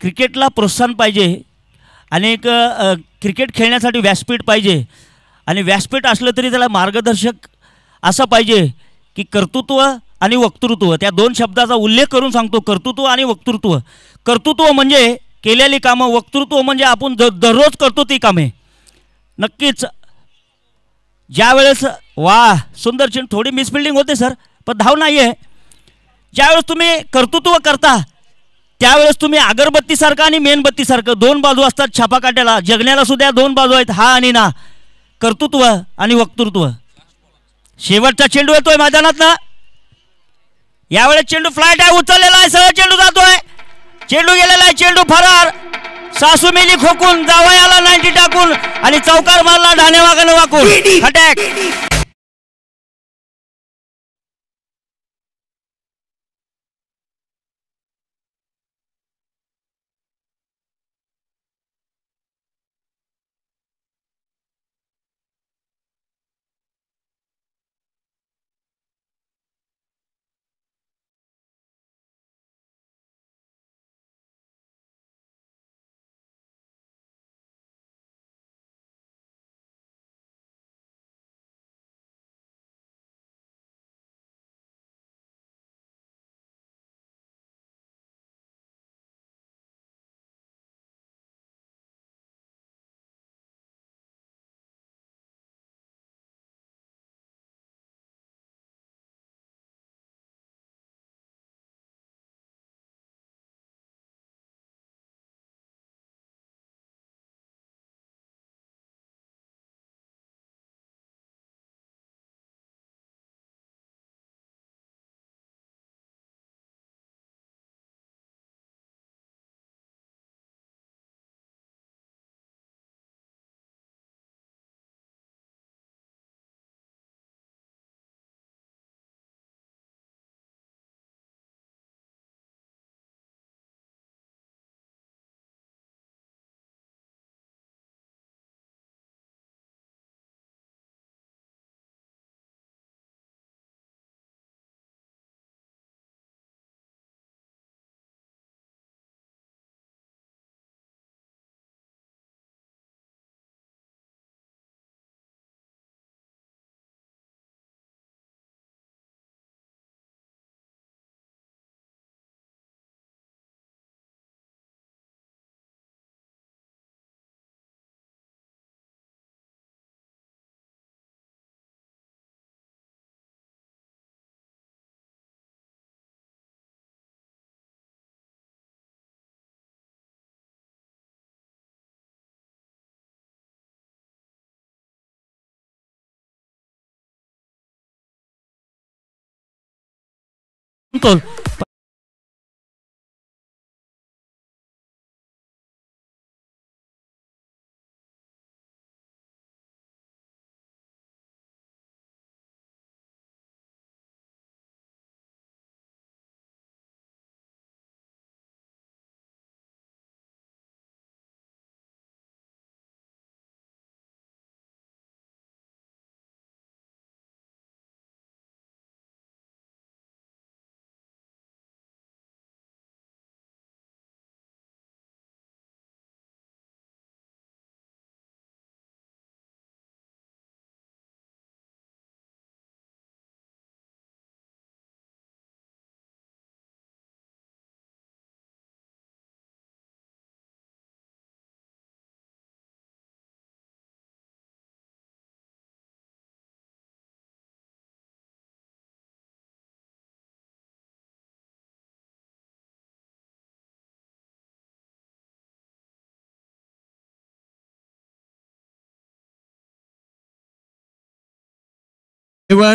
क्रिकेटला प्रोत्साहन पाहिजे आणि एक क्रिकेट खेळण्यासाठी व्यासपीठ पाहिजे, आणि व्यासपीठ असलं तरी त्याला मार्गदर्शक असं पाहिजे की कर्तृत्व आणि वक्तृत्व, त्या 2 शब्दाचा उल्लेख करून सांगतो, कर्तृत्व आणि वक्तृत्व. कर्तृत्व म्हणजे केलेली कामं, वक्तृत्व म्हणजे आपण दररोज करतो ती कामे. नक्कीच ज्यावेळेस सुंदर चेंडू, थोडी मिसफिल्डिंग होते सर पण धाव नाही आहे. ज्यावेळेस तुम्ही कर्तृत्व करता त्यावेळेस तुम्ही अगरबत्तीसारखं आणि मेणबत्तीसारखं 2 बाजू असतात छापाकाट्याला, जगण्याला सुद्धा 2 बाजू आहेत, हा आणि ना, कर्तृत्व आणि वक्तृत्व. शेवटचा चेंडू येतोय मैदानात ना, यावेळेस चेंडू फ्लाईट आहे, उचललेला आहे, सरळ चेंडू जातोय, चेंडू गेलेला आहे, चेंडू फरार. सासू मेली खोकून, जावयाला 90 टाकून आणि चौकार मारला ढाणे वागण वाकून. अटॅक. तोल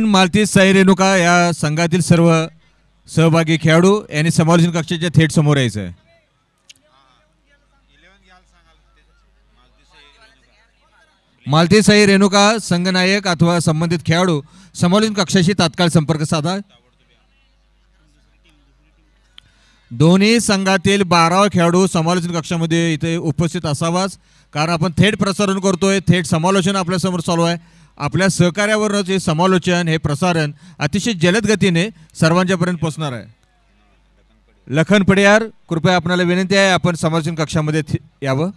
मालती साई रेणुका या संघातील सर्व सहभागी खेळाडू यांनी समालोचन कक्षाच्या थेट समोर यायचं आहे. मालती साई रेणुका संघनायक अथवा संबंधित खेळाडू समालोचन कक्षाशी तात्काळ संपर्क साधा. दोन्ही संघातील 12 खेळाडू समालोचन कक्षामध्ये इथे उपस्थित असावाच, कारण आपण थेट प्रसारण करतोय, थेट समालोचन आपल्यासमोर चालू आहे. आपल्या सहकार्यावरच हे समालोचन, हे प्रसारण अतिशय जलद गतीने सर्वांच्यापर्यंत पोहोचणार आहे. लखन पडियार, कृपया आपल्याला विनंती आहे आपण समालोचन कक्षामध्ये यावं.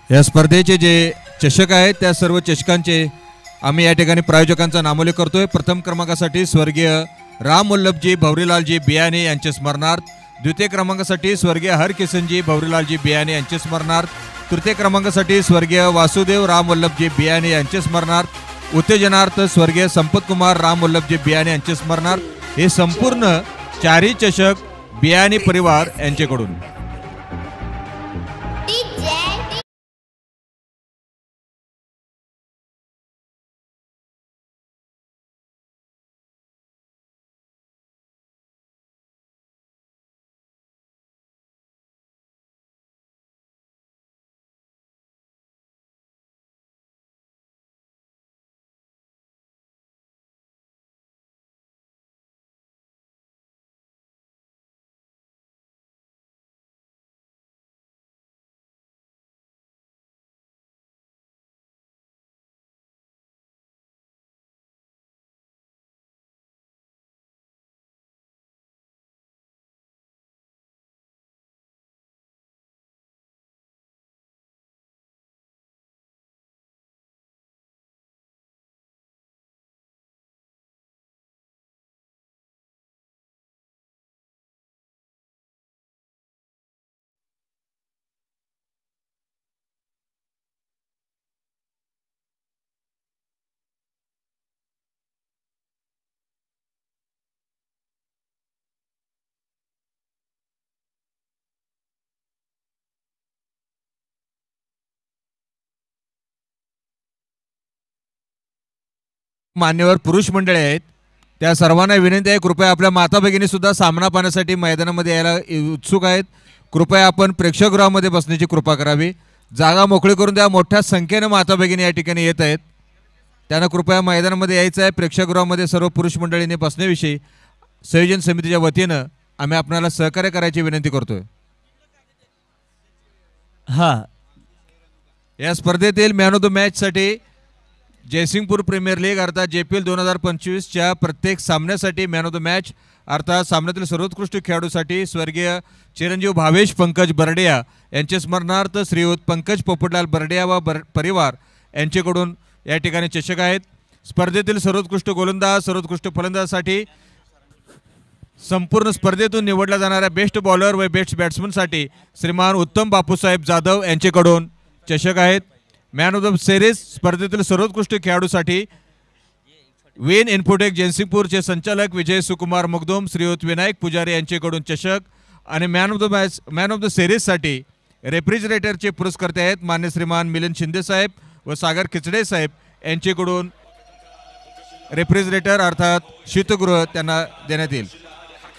या स्पर्धेचे जे चषक आहेत त्या सर्व चषकांचे आम्ही या ठिकाणी प्रायोजकांचा नामोल्लेख करतोय. प्रथम क्रमांकासाठी स्वर्गीय राम वल्लभजी भवरीलालजी बियाणे यांचे स्मरणार्थ, द्वितीय क्रमांकासाठी स्वर्गीय हरकिशनजी भवरीलालजी बियाणे यांचे स्मरणार्थ, तृतीय क्रमांकासाठी स्वर्गीय वासुदेव राम वल्लभजी बियाणे यांचे स्मरणार्थ, उत्तेजनार्थ स्वर्गीय संपतकुमार राम वल्लभजी बियाणे यांचे स्मरणार्थ. हे संपूर्ण 4ही चषक बियाणे परिवार यांच्याकडून. मान्यवर पुरुष मंडळी आहेत त्या सर्वांना विनंती आहे, कृपया आपल्या माता भगिनी सुद्धा सामना पाहण्यासाठी मैदानामध्ये यायला उत्सुक आहेत. कृपया आपण प्रेक्षकगृहामध्ये बसण्याची कृपा करावी. जागा मोकळी करून द्या. मोठ्या संख्येने माता भगिनी या ठिकाणी येत आहेत, त्यांना कृपया मैदानामध्ये यायचं आहे. प्रेक्षकगृहामध्ये सर्व पुरुष मंडळीने बसण्याविषयी संयोजन समितीच्या वतीनं आम्ही आपल्याला सहकार्य करायची विनंती करतोय. या स्पर्धेतील मॅन ऑफ द मॅचसाठी जयसिंगपूर प्रीमियर लीग अर्थात JPL 2025च्या प्रत्येक सामन्यासाठी मॅन ऑफ द मॅच अर्थात सामन्यातील सर्वोत्कृष्ट खेळाडूसाठी स्वर्गीय चिरंजीव भावेश पंकज बर्डिया यांचे स्मरणार्थ श्रीयुत पंकज पोपटलाल बर्डिया व परिवार यांच्याकडून या ठिकाणी चषक आहेत. स्पर्धेतील सर्वोत्कृष्ट गोलंदाज, सर्वोत्कृष्ट फलंदाजासाठी संपूर्ण स्पर्धेतून निवडल्या जाणाऱ्या बेस्ट बॉलर व बेस्ट बॅट्समनसाठी श्रीमान उत्तम बापूसाहेब जाधव यांच्याकडून चषक आहेत. मॅन ऑफ द सिरीज स्पर्धेतील सर्वोत्कृष्ट खेळाडूसाठी विन इन्फोटेक जयसिंगपूरचे संचालक विजय सुकुमार मुगदुम, श्रीयुत विनायक पुजारी यांच्याकडून चषक आणि man of the match man of the सिरीजसाठी रेफ्रिजरेटरचे पुरस्कर्ते आहेत मान्य श्रीमान मिलिंद शिंदे साहेब व सागर खिचडे साहेब यांच्याकडून रेफ्रिजरेटर अर्थात शीतगृह त्यांना देण्यात येईल.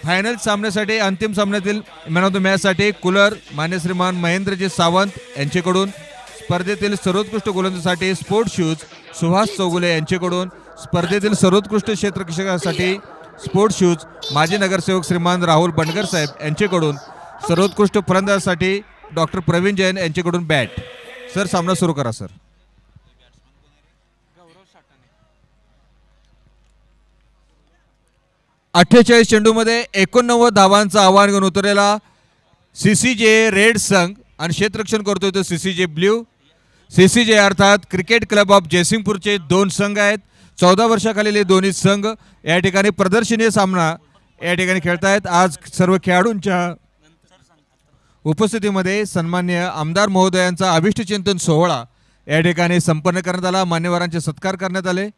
फायनल सामन्यासाठी अंतिम सामन्यातील मॅन ऑफ द मॅचसाठी कूलर मान्य श्रीमान महेंद्रजी सावंत यांच्याकडून, स्पर्धेतील सर्वोत्कृष्ट गोलंदाजीसाठी स्पोर्ट्स शूज सुहास चौगुले यांच्याकडून, स्पर्धेतील सर्वोत्कृष्ट क्षेत्ररक्षकासाठी स्पोर्ट्स शूज माजी नगरसेवक श्रीमान राहुल बंडगर साहेब यांच्याकडून, सर्वोत्कृष्ट फलंदाजासाठी डॉक्टर प्रवीण जैन यांच्याकडून बॅट. सर सामना सुरू करा सर. अठ्ठेचाळीस चेंडूमध्ये 89 धावांचं आव्हान घेऊन उतरलेला सीसीजे रेड संघ आणि क्षेत्ररक्षण करतोय तो सीसीजे ब्ल्यू. सीसीजे अर्थात क्रिकेट क्लब ऑफ जयसिंगपूरचे 2 संघ आहेत. 14 वर्षाखालील दोन्ही संघ या ठिकाणी प्रदर्शनीय सामना या ठिकाणी खेळतायत. आज सर्व खेळाडूंच्या उपस्थितीमध्ये सन्मान्य आमदार महोदयांचा अभिष्टचिंतन सोहळा या ठिकाणी संपन्न करण्यात आला. मान्यवरांचे सत्कार करण्यात आले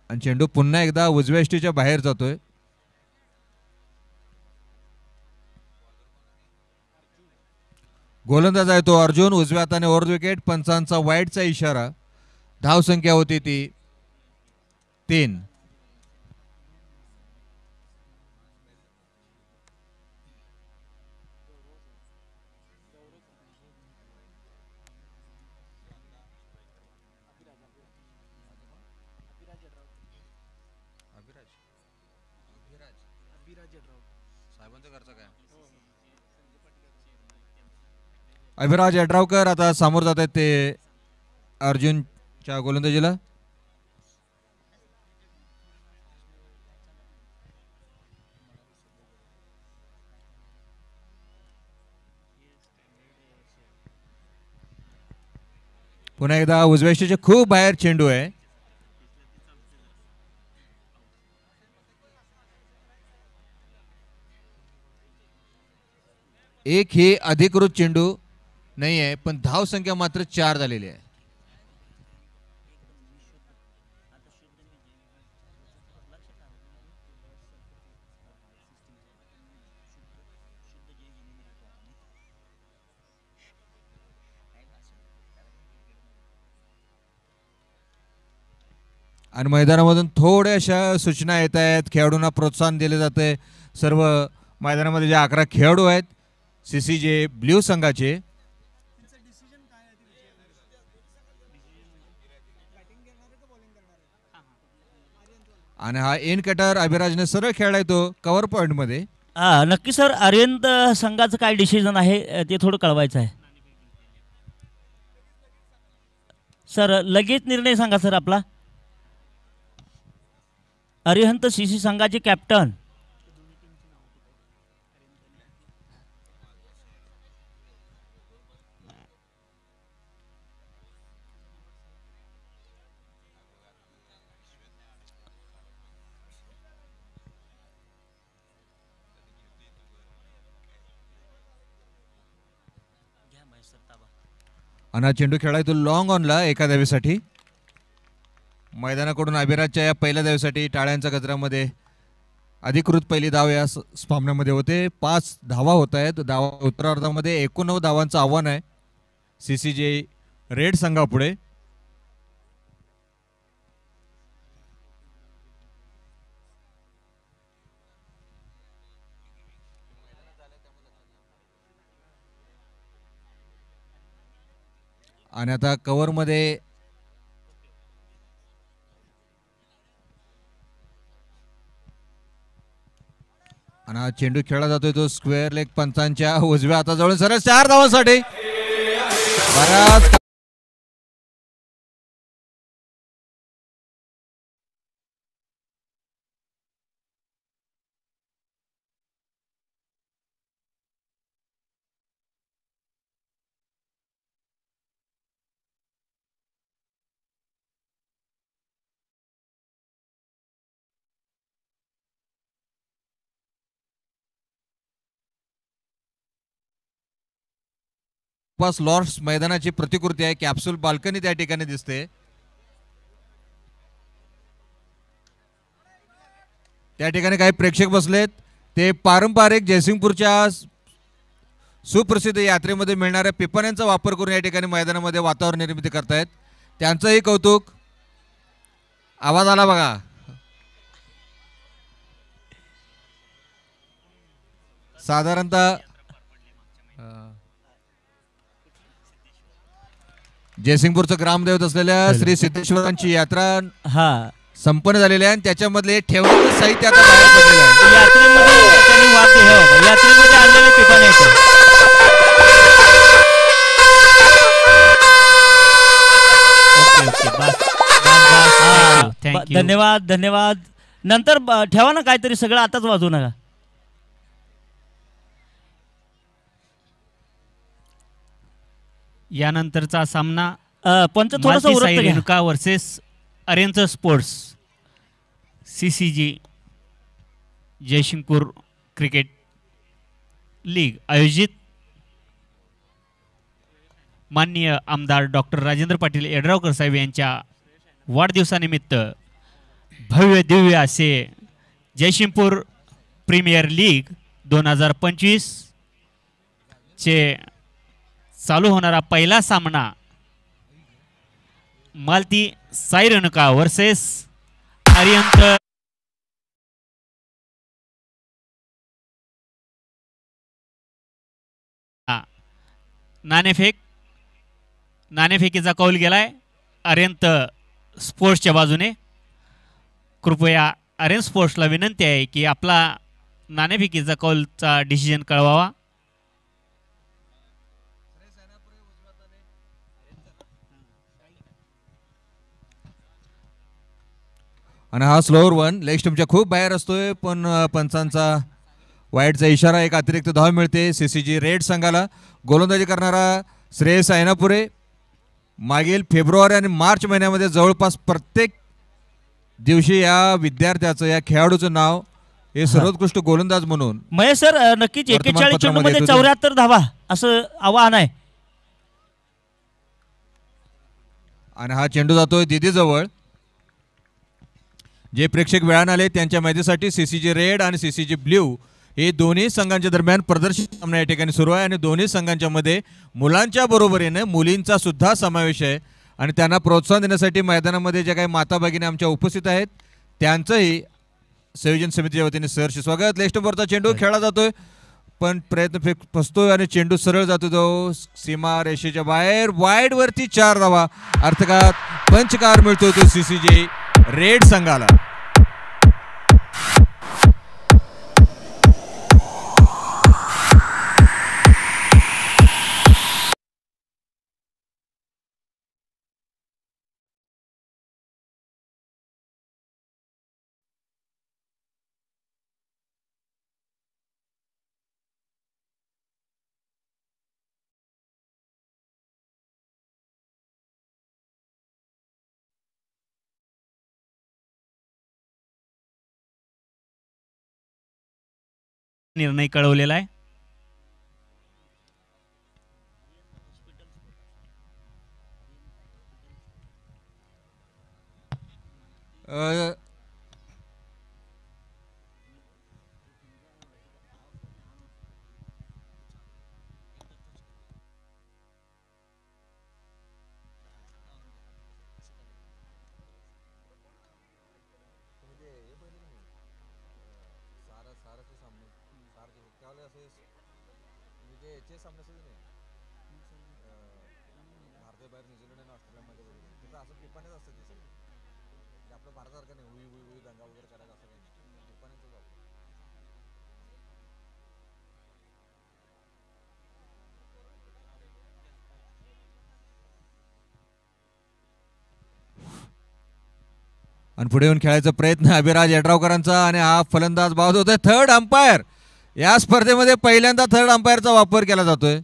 आणि चेंडू पुन्हा एकदा उजव्या यष्टीच्या बाहेर जातोय. गोलंदाज आहे तो अर्जुन, उजव्या हाताने ओव्हर विकेट. पंचांचा वाईडचा इशारा. धाव संख्या होती ती 3. अभिराज यड्रावकर आता समोर जात आहेत ते अर्जुनच्या गोलंदाजीला. पुन्हा एकदा उजव्या यष्टीच्या खूप बाहेर चेंडू आहे. एक ही अधिकृत चेंडू नाही आहे पण धाव संख्या मात्र 4 झालेली आहे. आणि मैदानामधून थोड्याशा सूचना येत आहेत. खेळाडूंना प्रोत्साहन दिले जाते. सर्व मैदानामध्ये जे 11 खेळाडू आहेत सीसीजे ब्ल्यू संघाचे, आणि हा एन कटर अभिराजने सरळ खेळलाय तो कव्हर पॉइंट मध्ये. नक्की सर. आर्यंत संघाचं काय डिसिजन आहे ते थोडं कळवायचं आहे सर. लगेच निर्णय सांगा सर आपला. अरिहंत सीसी संघाचे कॅप्टन आणि हा चेंडू खेळाय तो लॉंग ऑनला एका धावेसाठी. मैदानाकडून अभिराजच्या या पहिल्या धावेसाठी टाळ्यांच्या गजरामध्ये अधिकृत पहिली धाव या सामन्यामध्ये होते. 5 धावा होत आहेत. धावा उत्तरार्धामध्ये 89 धावांचं आव्हान आहे सीसीजे रेड संघापुढे. आणि आता कव्हर मध्ये आणि हा चेंडू खेळला जातोय तो स्क्वेअर लेग पंचांच्या उजव्या हाताजवळ. सरळ 4 धावांसाठी बराच बिग बॉस लॉर्ड्स मैदानाची प्रतिकृती आहे. कॅप्सूल बाल्कनी त्या ठिकाणी दिसते. त्या ठिकाणी काही प्रेक्षक बसलेत. ते पारंपरिक जयसिंगपूरच्या सुप्रसिद्ध यात्रेमध्ये मिळणाऱ्या पिपाण्यांचा वापर करून या ठिकाणी मैदानामध्ये वातावरण निर्मिती करतायत. त्यांचंही कौतुक. आवाज आला बघा. साधारणतः जयसिंगपूरचं ग्रामदैवत असलेल्या श्री सिद्धेश्वरांची यात्रा संपन्न झालेली आहे आणि त्याच्यामधले ठेवलेलं साहित्य आता बाहेर पडलेलं आहे. यात्रेमध्ये त्यांनी यात्रेमध्ये आणलेले पिपाणे धन्यवाद धन्यवाद. नंतर ठेवा ना काहीतरी, सगळं आताच वाजवू नका. यानंतरचा सामना पंच थोडंसं Renuka versus arrange sports CCG Jaysingpur cricket league आयोजित माननीय आमदार डॉक्टर राजेंद्र पाटील यड्रावकर साहेब यांच्या वाढदिवसानिमित्त भव्य दिव्य असे जयसिंगपूर प्रीमियर लीग 2025 चे चालू होणारा पहिला सामना मालती साई रेणुका वर्सेस अरिहंत नाणेफेकीचा कौल गेलाय अरिहंत स्पोर्ट्सच्या बाजूने. कृपया अरेंज स्पोर्ट्सला विनंती आहे की आपला नाणेफेकीचा कौलचा डिसिजन कळवावा. आणि हा स्लोअर वन लेग स्टंपच्या खूप बाहेर असतोय, पण पंचांचा वाईटचा इशारा. एक अतिरिक्त धाव मिळते CCG रेड संघाला. गोलंदाजी करणारा श्रेयस ऐनापुरे मागील फेब्रुवारी आणि मार्च महिन्यामध्ये जवळपास प्रत्येक दिवशी या विद्यार्थ्याचं, या खेळाडूचं नाव हे सर्वोत्कृष्ट गोलंदाज म्हणून महेश सर नक्कीच 41 चेंडूमध्ये 74 धावा असं आव्हान आहे. आणि हा चेंडू जातोय दिदी जवळ. जे प्रेक्षक वेळाने आले त्यांच्या माहितीसाठी CCG रेड आणि CCG ब्ल्यू हे दोन्ही संघांच्या दरम्यान प्रदर्शित सामना या ठिकाणी सुरू आहे आणि दोन्ही संघांच्या मध्ये मुलांच्या बरोबरीने मुलींचा सुद्धा समावेश आहे. आणि त्यांना प्रोत्साहन देण्यासाठी मैदानामध्ये ज्या काही माता भगिनी आमच्या उपस्थित आहेत त्यांचंही संयोजन समितीच्या वतीने सहर्ष स्वागत. लेग स्टंपवरचा चेंडू खेळला जातोय, पण प्रयत्न फसतोय आणि चेंडू सरळ जातो तो सीमा रेषेच्या बाहेर. वाईड वरती 4 धावा. अर्थात पंचकार मिळतो तो CCG रेड संघाला. निर्णय कळवलेला आहे. आणि पुढे येऊन खेळायचा प्रयत्न अभिराज यड्रावकरांचा आणि हा फलंदाज बाद होतोय. थर्ड अंपायर या स्पर्धेमध्ये पहिल्यांदा थर्ड अंपायरचा वापर केला जातोय.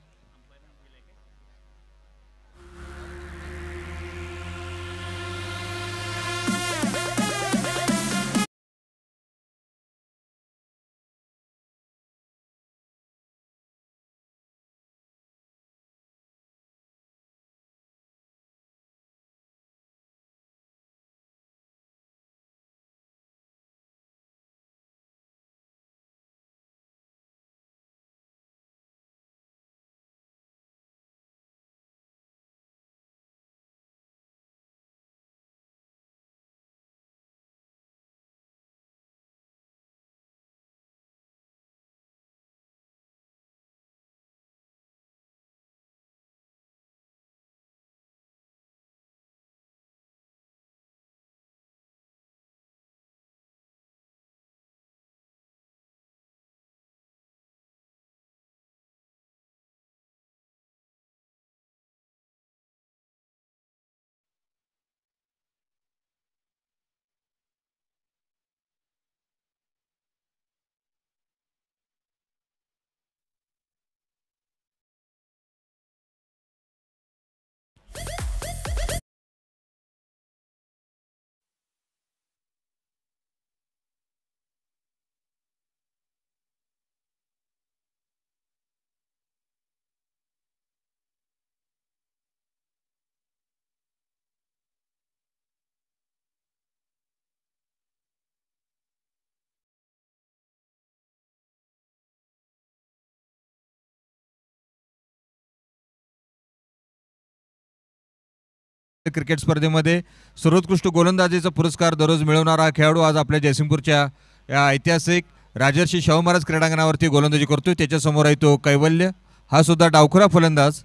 क्रिकेट स्पर्धेमध्ये सर्वोत्कृष्ट गोलंदाजीचा पुरस्कार दररोज मिळवणारा हा खेळाडू आज आपल्या जयसिंगपूरच्या या ऐतिहासिक राजर्षी शाहू महाराज क्रीडांगणावरती गोलंदाजी करतोय. त्याच्यासमोर आहे तो कैवल्य, हा सुद्धा डावखुरा फलंदाज.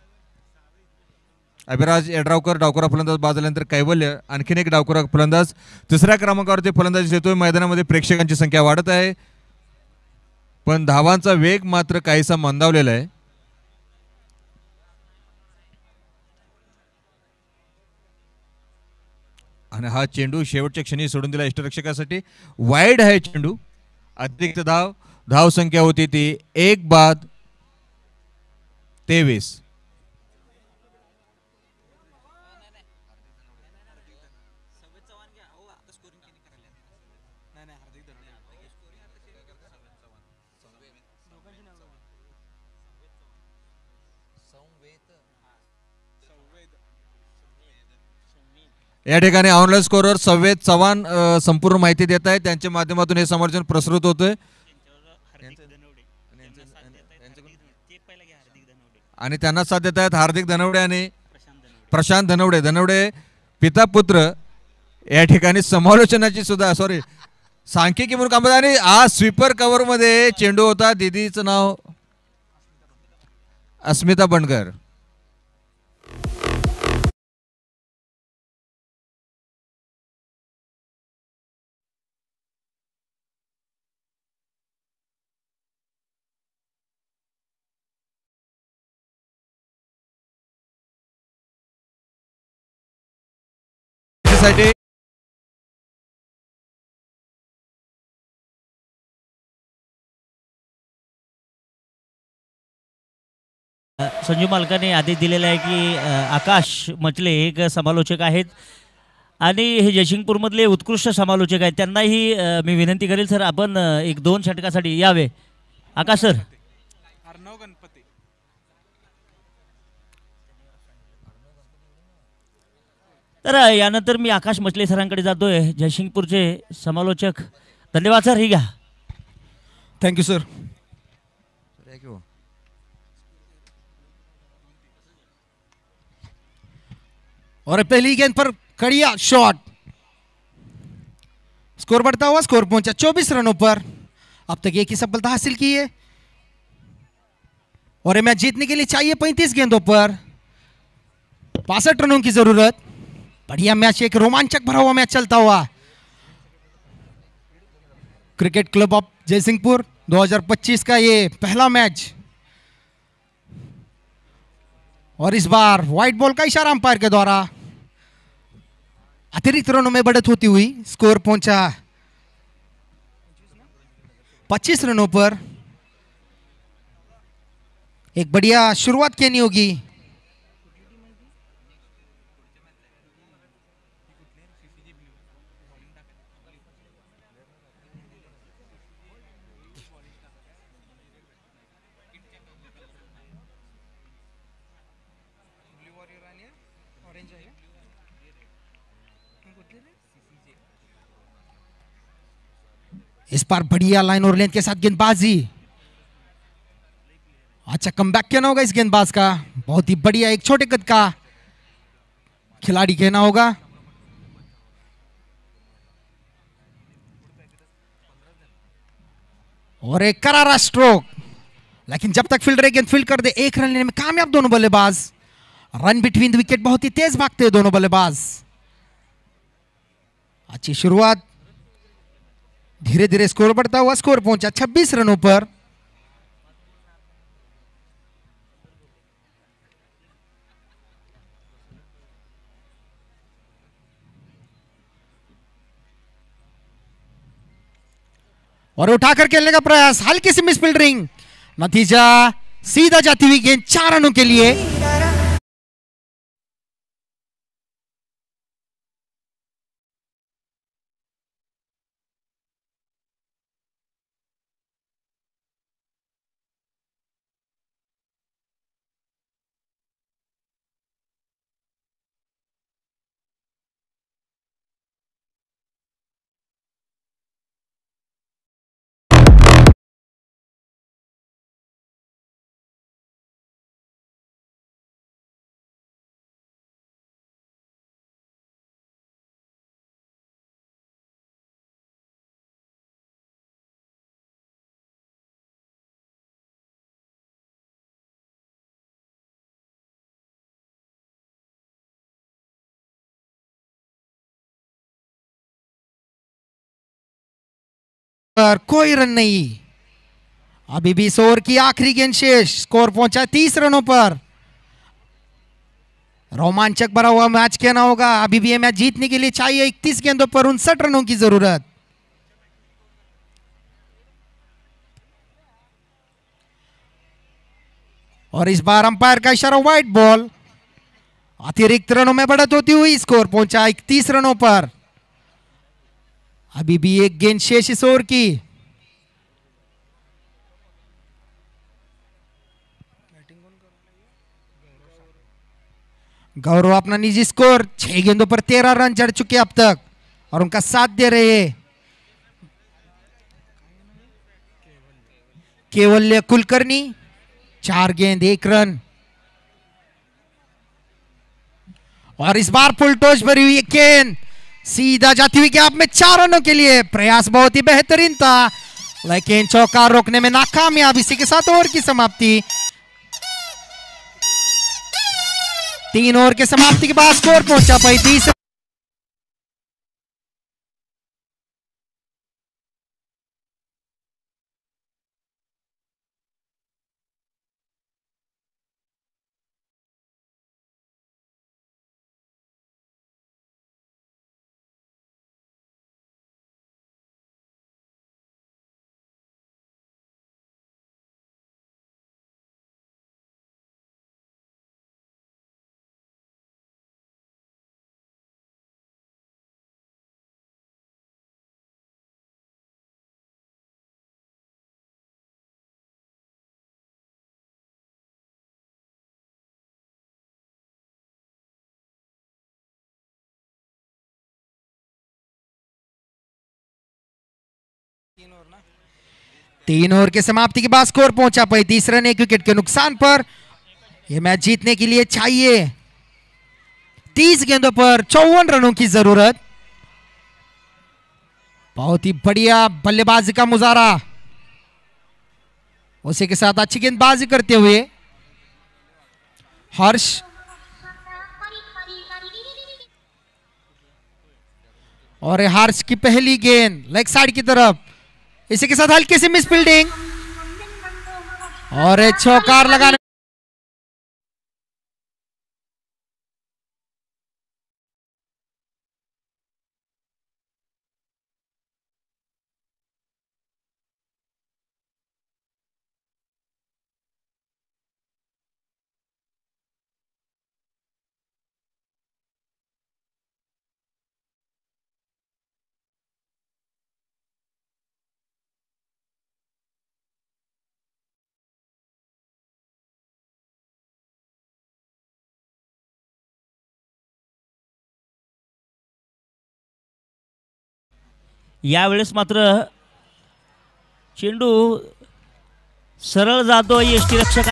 अभिराज यड्रावकर डावखुरा फलंदाज बाद झाल्यानंतर कैवल्य आणखीन एक डावखुरा फलंदाज तिसऱ्या क्रमांकावरती फलंदाजी देतोय. मैदानामध्ये प्रेक्षकांची संख्या वाढत आहे, पण धावांचा वेग मात्र काहीसा मंदावलेला आहे. आणि हा चेंडू शेवटच्या क्षणी सोडून दिला इष्टरक्षकासाठी. वाईड आहे चेंडू. अतिरिक्त धाव संख्या होती ती 1 बाद 23. या ठिकाणी ऑनलाईन स्कोरर संवेद चव्हाण संपूर्ण माहिती देत आहेत. त्यांच्या माध्यमातून हे समालोचन प्रसृत होतंय. आणि त्यांना साथ देत आहेत हार्दिक धनवडे आणि प्रशांत धनवडे. धनवडे पिता पुत्र या ठिकाणी समालोचनाची सुद्धा सांख्यिकी म्हणून काम. आणि आज स्वीपर कव्हर मध्ये चेंडू होता. दिदीचं नाव अस्मिता बनकर. साठी संजू मालकाने आदेश दिलेला आहे की आकाश मचले एक समालोचक आहेत आणि हे जयसिंगपूरमधले उत्कृष्ट समालोचक आहेत. त्यांनाही मी विनंती करेल सर आपण 1-2 षटकासाठी यावे. आकाश सर. तर यानंतर मी आकाश मचले सरांकडे जातोय, जयसिंगपूरचे समालोचक. धन्यवाद सर. ही घ्या. Thank you sir. और पहली गेंद पर कड़िया शॉट. स्कोर बढ़ता हुआ, स्कोर पहुंचा 24 रनों पर. अब तक एक ही सफलता हासिल की है और ये मैच जीतने के लिए चाहिए 35 गेंदों पर 65 रनों की जरूरत. बढ़िया मैच, एक रोमांचक भरा हुआ मैच चलता हुआ. क्रिकेट क्लब ऑफ जयसिंहपुर 2025 का ये पहला मैच और इस बार व्हाइट बॉल का इशारा अंपायर के द्वारा अतिरिक्त रनों में बढ़त होती हुई स्कोर पहुंचा 25 रनों पर. एक बढ़िया शुरुआत कहनी होगी. इस बार बढ़िया लाइन और लेंथ के साथ गेंदबाजी. अच्छा कमबैक कहना होगा इस गेंदबाज का. बहुत ही बढ़िया, एक छोटे कद का खिलाड़ी कहना होगा. और एक करारा स्ट्रोक, लेकिन जब तक फील्डर गेंद फील्ड कर दे 1 रन लेने में कामयाब दोनों बल्लेबाज. रन बिटवीन द विकेट, बहुत ही तेज भागते हैं दोनों बल्लेबाज. अच्छी शुरुआत. धीरे धीरे स्कोर बढ़ता हुआ, स्कोर पहुंचा 26 रनों पर. और उठाकर खेलने का प्रयास, हल्की सी मिस फील्डिंग. नतीजा सीधा जाती हुई गेंद 4 रनों के लिए. पर कोई रन नहीं। अभी भी इस ओवर की आखिरी गेंद शेष, स्कोर पहुंचा 30 रनों पर। रोमांचक भरा हुआ मैच कहना होगा। अभी भी ये मैच जीतने के लिए चाहिए 31 गेंदों पर 59 रनों की जरूरत। और इस बार अंपायर का इशारा वाइड बॉल। अतिरिक्त रनों में बढ़त होती हुई स्कोर पहुंचा 31 रनों पर। अभी भी एक गेंद शेष इस ओवर की। गौरव अपना निजी स्कोर 6 गेंदों पर 13 रन जड़ चुके अब तक और उनका साथ दे रहे हैं केवल्य कुलकर्णी। 4 गेंद 1 रन। और इस बार फुल टॉस भरी हुई गेंद सीधा जाती हुई गैप में 4 रनों के लिए। प्रयास बहुत ही बेहतरीन था लेकिन चौका रोकने में नाकामयाब। इसी के साथ ओवर की समाप्ति। 3 ओवर के समाप्ति के बाद स्कोर पहुंचा 35। तीन ओवर के समाप्ति के बाद स्कोर पहुंचा 35 रन 1 विकेट के नुकसान पर। यह मैच जीतने के लिए चाहिए 30 गेंदों पर 54 रनों की जरूरत। बहुत ही बढ़िया बल्लेबाजी का मुजाहरा, उसी के साथ अच्छी गेंदबाजी करते हुए हर्ष। और हर्ष की पहली गेंद लेग साइड की तरफ, इसी के साथ हल्की सी मिस फील्डिंग और चौकार लगाने। यावेळेस मात्र चेंडू सरळ जातो यष्टीरक्षक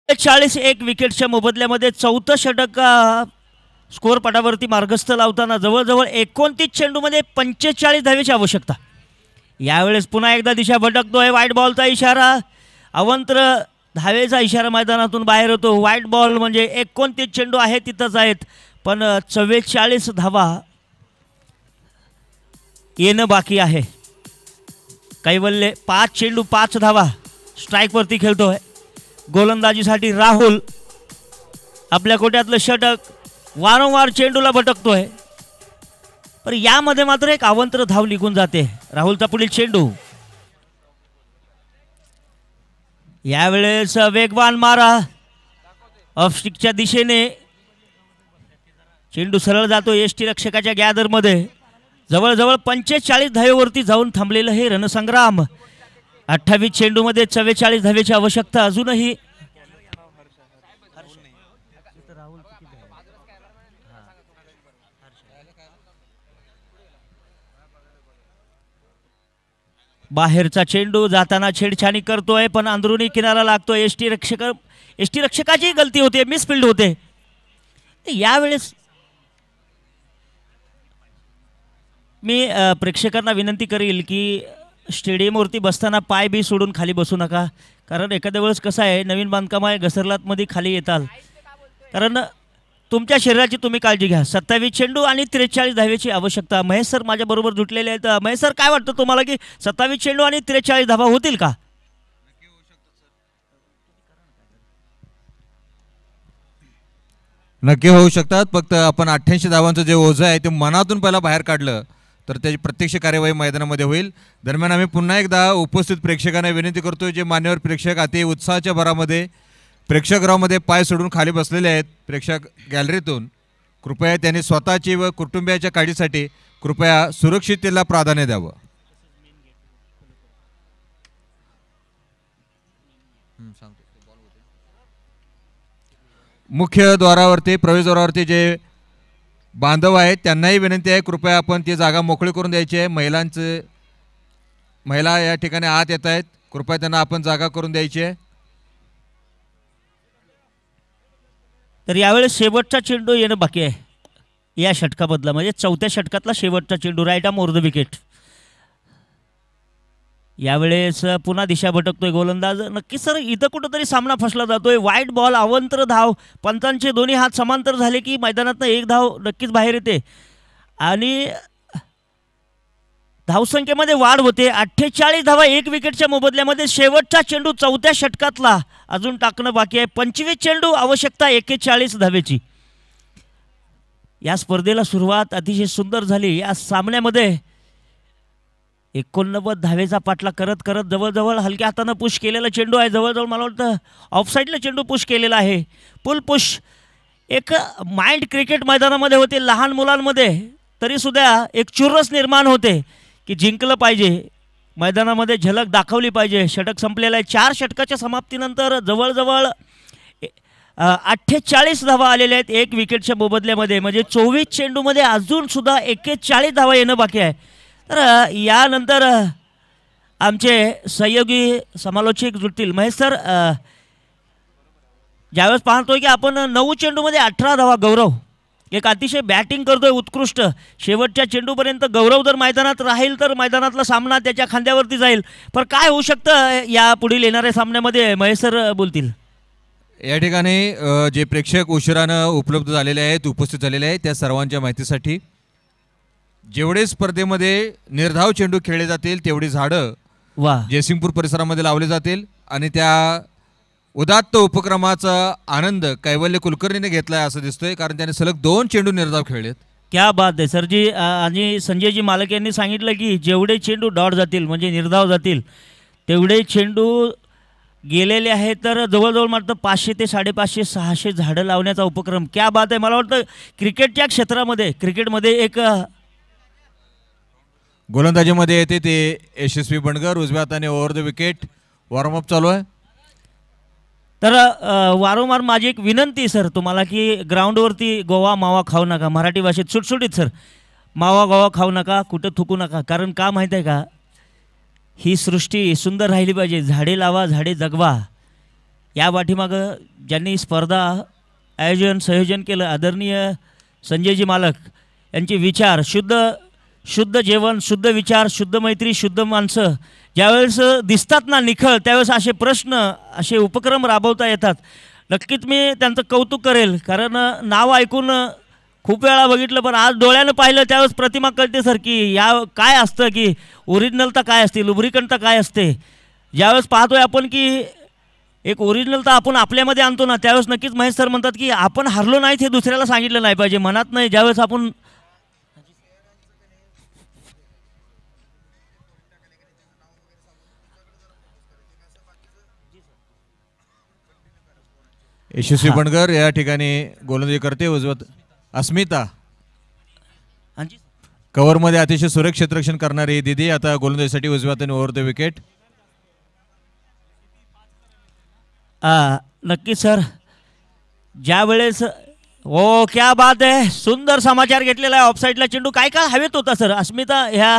चाळीस 1 विकेटच्या मोबदल्यामध्ये चौथं षटक स्कोअर पटावरती मार्गस्थ लावताना जवळजवळ 29 चेंडूमध्ये 45 धावेची आवश्यकता। यावेळेस पुन्हा एकदा दिशा भटकतोय। वाईट बॉलचा इशारा, अवंतर धावेचा इशारा मैदानातून बाहेर होतो। वाईट बॉल म्हणजे 29 चेंडू आहे तिथंच आहेत, पण 44 धावा येणं बाकी आहे। कैवल्य 5 चेंडू 5 धावा स्ट्राईकवरती खेळतोय। गोलंदाजीसाठी राहुल आपल्या कोट्यातलं षटक वारंवार चेंडूला भटकतोय, पण यामध्ये मात्र एक अवंतर धाव निघून जाते। राहुलचा पुढील चेंडू, यावेळेस वेगवान मारा ऑफ स्टिकच्या दिशेने। चेंडू सरळ जातो यष्टीरक्षकाच्या गॅदरमध्ये। जवळजवळ 45 धावेवरती जाऊन थांबलेलं हे रणसंग्राम। 28 चेंडूमध्ये 44 धावेची आवश्यकता अजूनही। बाहेरचा चेंडू जाताना छेडछाणी करतोय पण अंदरुनी किनारा लागतोय. एस टी रक्षकाची गलती होते, मिसफिल्ड होते. यावेळेस मी प्रेक्षकांना विनंती करेल की स्टेडियमवरती बसताना पाय बी सोडून खाली बसू नका. कारण एखाद्या वेळेस कसं आहे, नवीन बांधकाम आहे, घसरलातमध्ये खाली येताल. कारण तुमच्या शरीराची तुम्ही काळजी घ्या. 27 चेंडू आणि 43 धावेची आवश्यकता. महेश सर माझ्याबरोबर जुटलेले आहेत. महेश सर, काय वाटतं तुम्हाला की 27 चेंडू आणि 43 धावा होतील का? नक्की होऊ शकतात. फक्त आपण 88 धावांचं जे ओझं आहे ते मनातून पहिला बाहेर काढलं तर त्याची प्रत्यक्ष कार्यवाही मैदानामध्ये होईल. दरम्यान आम्ही पुन्हा एकदा उपस्थित प्रेक्षकांना विनंती करतो, जे मान्यवर प्रेक्षक अति उत्साहाच्या भरामध्ये प्रेक्षकगृहामध्ये पाय सोडून खाली बसलेले आहेत प्रेक्षक गॅलरीतून, कृपया त्यांनी स्वतःची व कुटुंबियाच्या काळजीसाठी कृपया सुरक्षिततेला प्राधान्य द्यावं. मुख्य द्वारावरती प्रवेशद्वारावरती जे बांधव आहेत त्यांनाही विनंती आहे, कृपया आपण ती जागा मोकळी करून द्यायची आहे. महिला या ठिकाणी आत येत आहेत, कृपया त्यांना आपण जागा करून द्यायची आहे. तर यावेळेस शेवटचा चेंडू येणं बाकी आहे या षटकामधला, म्हणजे 4थ्या षटकातला शेवटचा चेंडू. Right arm over the wicket. यावेळेस पुन्हा दिशा भटकतोय गोलंदाज. नक्कीच सर, इथं कुठंतरी सामना फसला जातोय. वाईट बॉल, अवंतर धाव, पंचांचे दोन्ही हात समांतर झाले की मैदानातनं एक धाव नक्कीच बाहेर येते आणि धावसंख्येमध्ये वाढ होते. 48 धावा 1 विकेटच्या मोबदल्यामध्ये. शेवटचा चेंडू 4थ्या षटकातला अजून टाकणं बाकी आहे. 25 चेंडू, आवश्यकता 41 धावेची. या स्पर्धेला सुरुवात अतिशय सुंदर झाली. या सामन्यामध्ये 89 धावेचा पाठला करत करत जवळजवळ हलक्या हातानं पुश केलेला चेंडू आहे. जवळजवळ मला वाटतं ऑफसाईडला चेंडू पुश केलेला आहे. पुल पुश एक माइंड क्रिकेट मैदानामध्ये होते लहान मुलांमध्ये, तरीसुद्धा एक चुरस निर्माण होते की जिंकलं पाहिजे, मैदानामध्ये झलक दाखवली पाहिजे. षटक संपलेलं आहे. 4 षटकाच्या समाप्तीनंतर जवळजवळ 48 धावा आलेल्या आहेत 1 विकेटच्या मोबदल्यामध्ये. म्हणजे 24 चेंडूमध्ये अजूनसुद्धा 41 धावा येणं बाकी आहे. तर यानंतर आमचे सहयोगी समालोचक जुटतील. महेश सर, ज्यावेळेस पाहतोय की आपण 9 चेंडूमध्ये 18 धावा. गौरव एक अतिशय बॅटिंग करतोय उत्कृष्ट. शेवटच्या चेंडूपर्यंत गौरव जर मैदानात राहील तर मैदानातला सामना त्याच्या खांद्यावरती जाईल. पण काय होऊ शकतं या पुढील येणाऱ्या सामन्यामध्ये, महेश सर बोलतील. या ठिकाणी जे प्रेक्षक उशिरानं उपलब्ध झालेले आहेत, उपस्थित झालेले आहेत, त्या सर्वांच्या माहितीसाठी जेवढे स्पर्धेमध्ये निर्धाव चेंडू खेळले जातील तेवढी झाडं जयसिंगपूर परिसरामध्ये लावले जातील आणि त्या उदात्त उपक्रमाचा आनंद कैवल्य कुलकर्णीने घेतलाय असं दिसतोय, कारण त्याने सलग 2 चेंडू निर्धाव खेळलेत. क्या बात आहे सरजी. आणि संजयजी मालक यांनी सांगितलं की जेवढे चेंडू डॉट जातील म्हणजे निर्धाव जातील तेवढे चेंडू गेलेले आहेत. तर जवळजवळ मात्र 500 ते 550 600 झाडं लावण्याचा उपक्रम. क्या बात आहे. मला वाटतं क्रिकेटच्या क्षेत्रामध्ये, क्रिकेटमध्ये एक गोलंदाजीमध्ये येते ते यशस्वी बंडगर. उजव्या हाताने ओव्हर द विकेट वॉर्मअप चालू आहे. तर वारंवार माझी एक विनंती सर तुम्हाला की ग्राउंडवरती गोवा मावा खाऊ नका. मराठी भाषेत सुटसुटीत सर, मावा गोवा खाऊ नका, कुठं थुकू नका. कारण का माहीत आहे का, ही सृष्टी सुंदर राहिली पाहिजे. झाडे लावा, झाडे जगवा. या पाठीमागं ज्यांनी स्पर्धा संयोजन केलं आदरणीय संजयजी मालक यांचे विचार, शुद्ध जेवण, शुद्ध विचार, शुद्ध मैत्री, शुद्ध माणसं ज्यावेळेस दिसतात ना निखळ, त्यावेळेस असे प्रश्न, असे उपक्रम राबवता येतात. नक्कीच मी त्यांचं कौतुक करेल. कारण नाव ऐकून खूप वेळा बघितलं, पण आज डोळ्यानं पाहिलं त्यावेळेस प्रतिमा कळते सर की या काय असतं, की ओरिजिनलता काय असते, लुब्रिकंटता काय असते. ज्यावेळेस पाहतोय आपण की एक ओरिजिनलता आपण आपल्यामध्ये आणतो ना, त्यावेळेस नक्कीच महेश सर म्हणतात की आपण हरलो नाहीत हे दुसऱ्याला सांगितलं नाही पाहिजे. मनात नाही ज्यावेळेस आपण यशस्वी बंडगर या ठिकाणी गोलंदाजी करते. उजवत अस्मिता कव्हरमध्ये अतिशय सुरेख क्षेत्ररक्षण करणारी दिदी आता गोलंदाजीसाठी उजव्या हाताने ओव्हर द विकेट. नक्की सर, ज्या वेळेस ओ क्या बात आहे, सुंदर समाचार घेतलेला आहे. ऑफसाईडला चेंडू काय काय हवेत होता सर. अस्मिता ह्या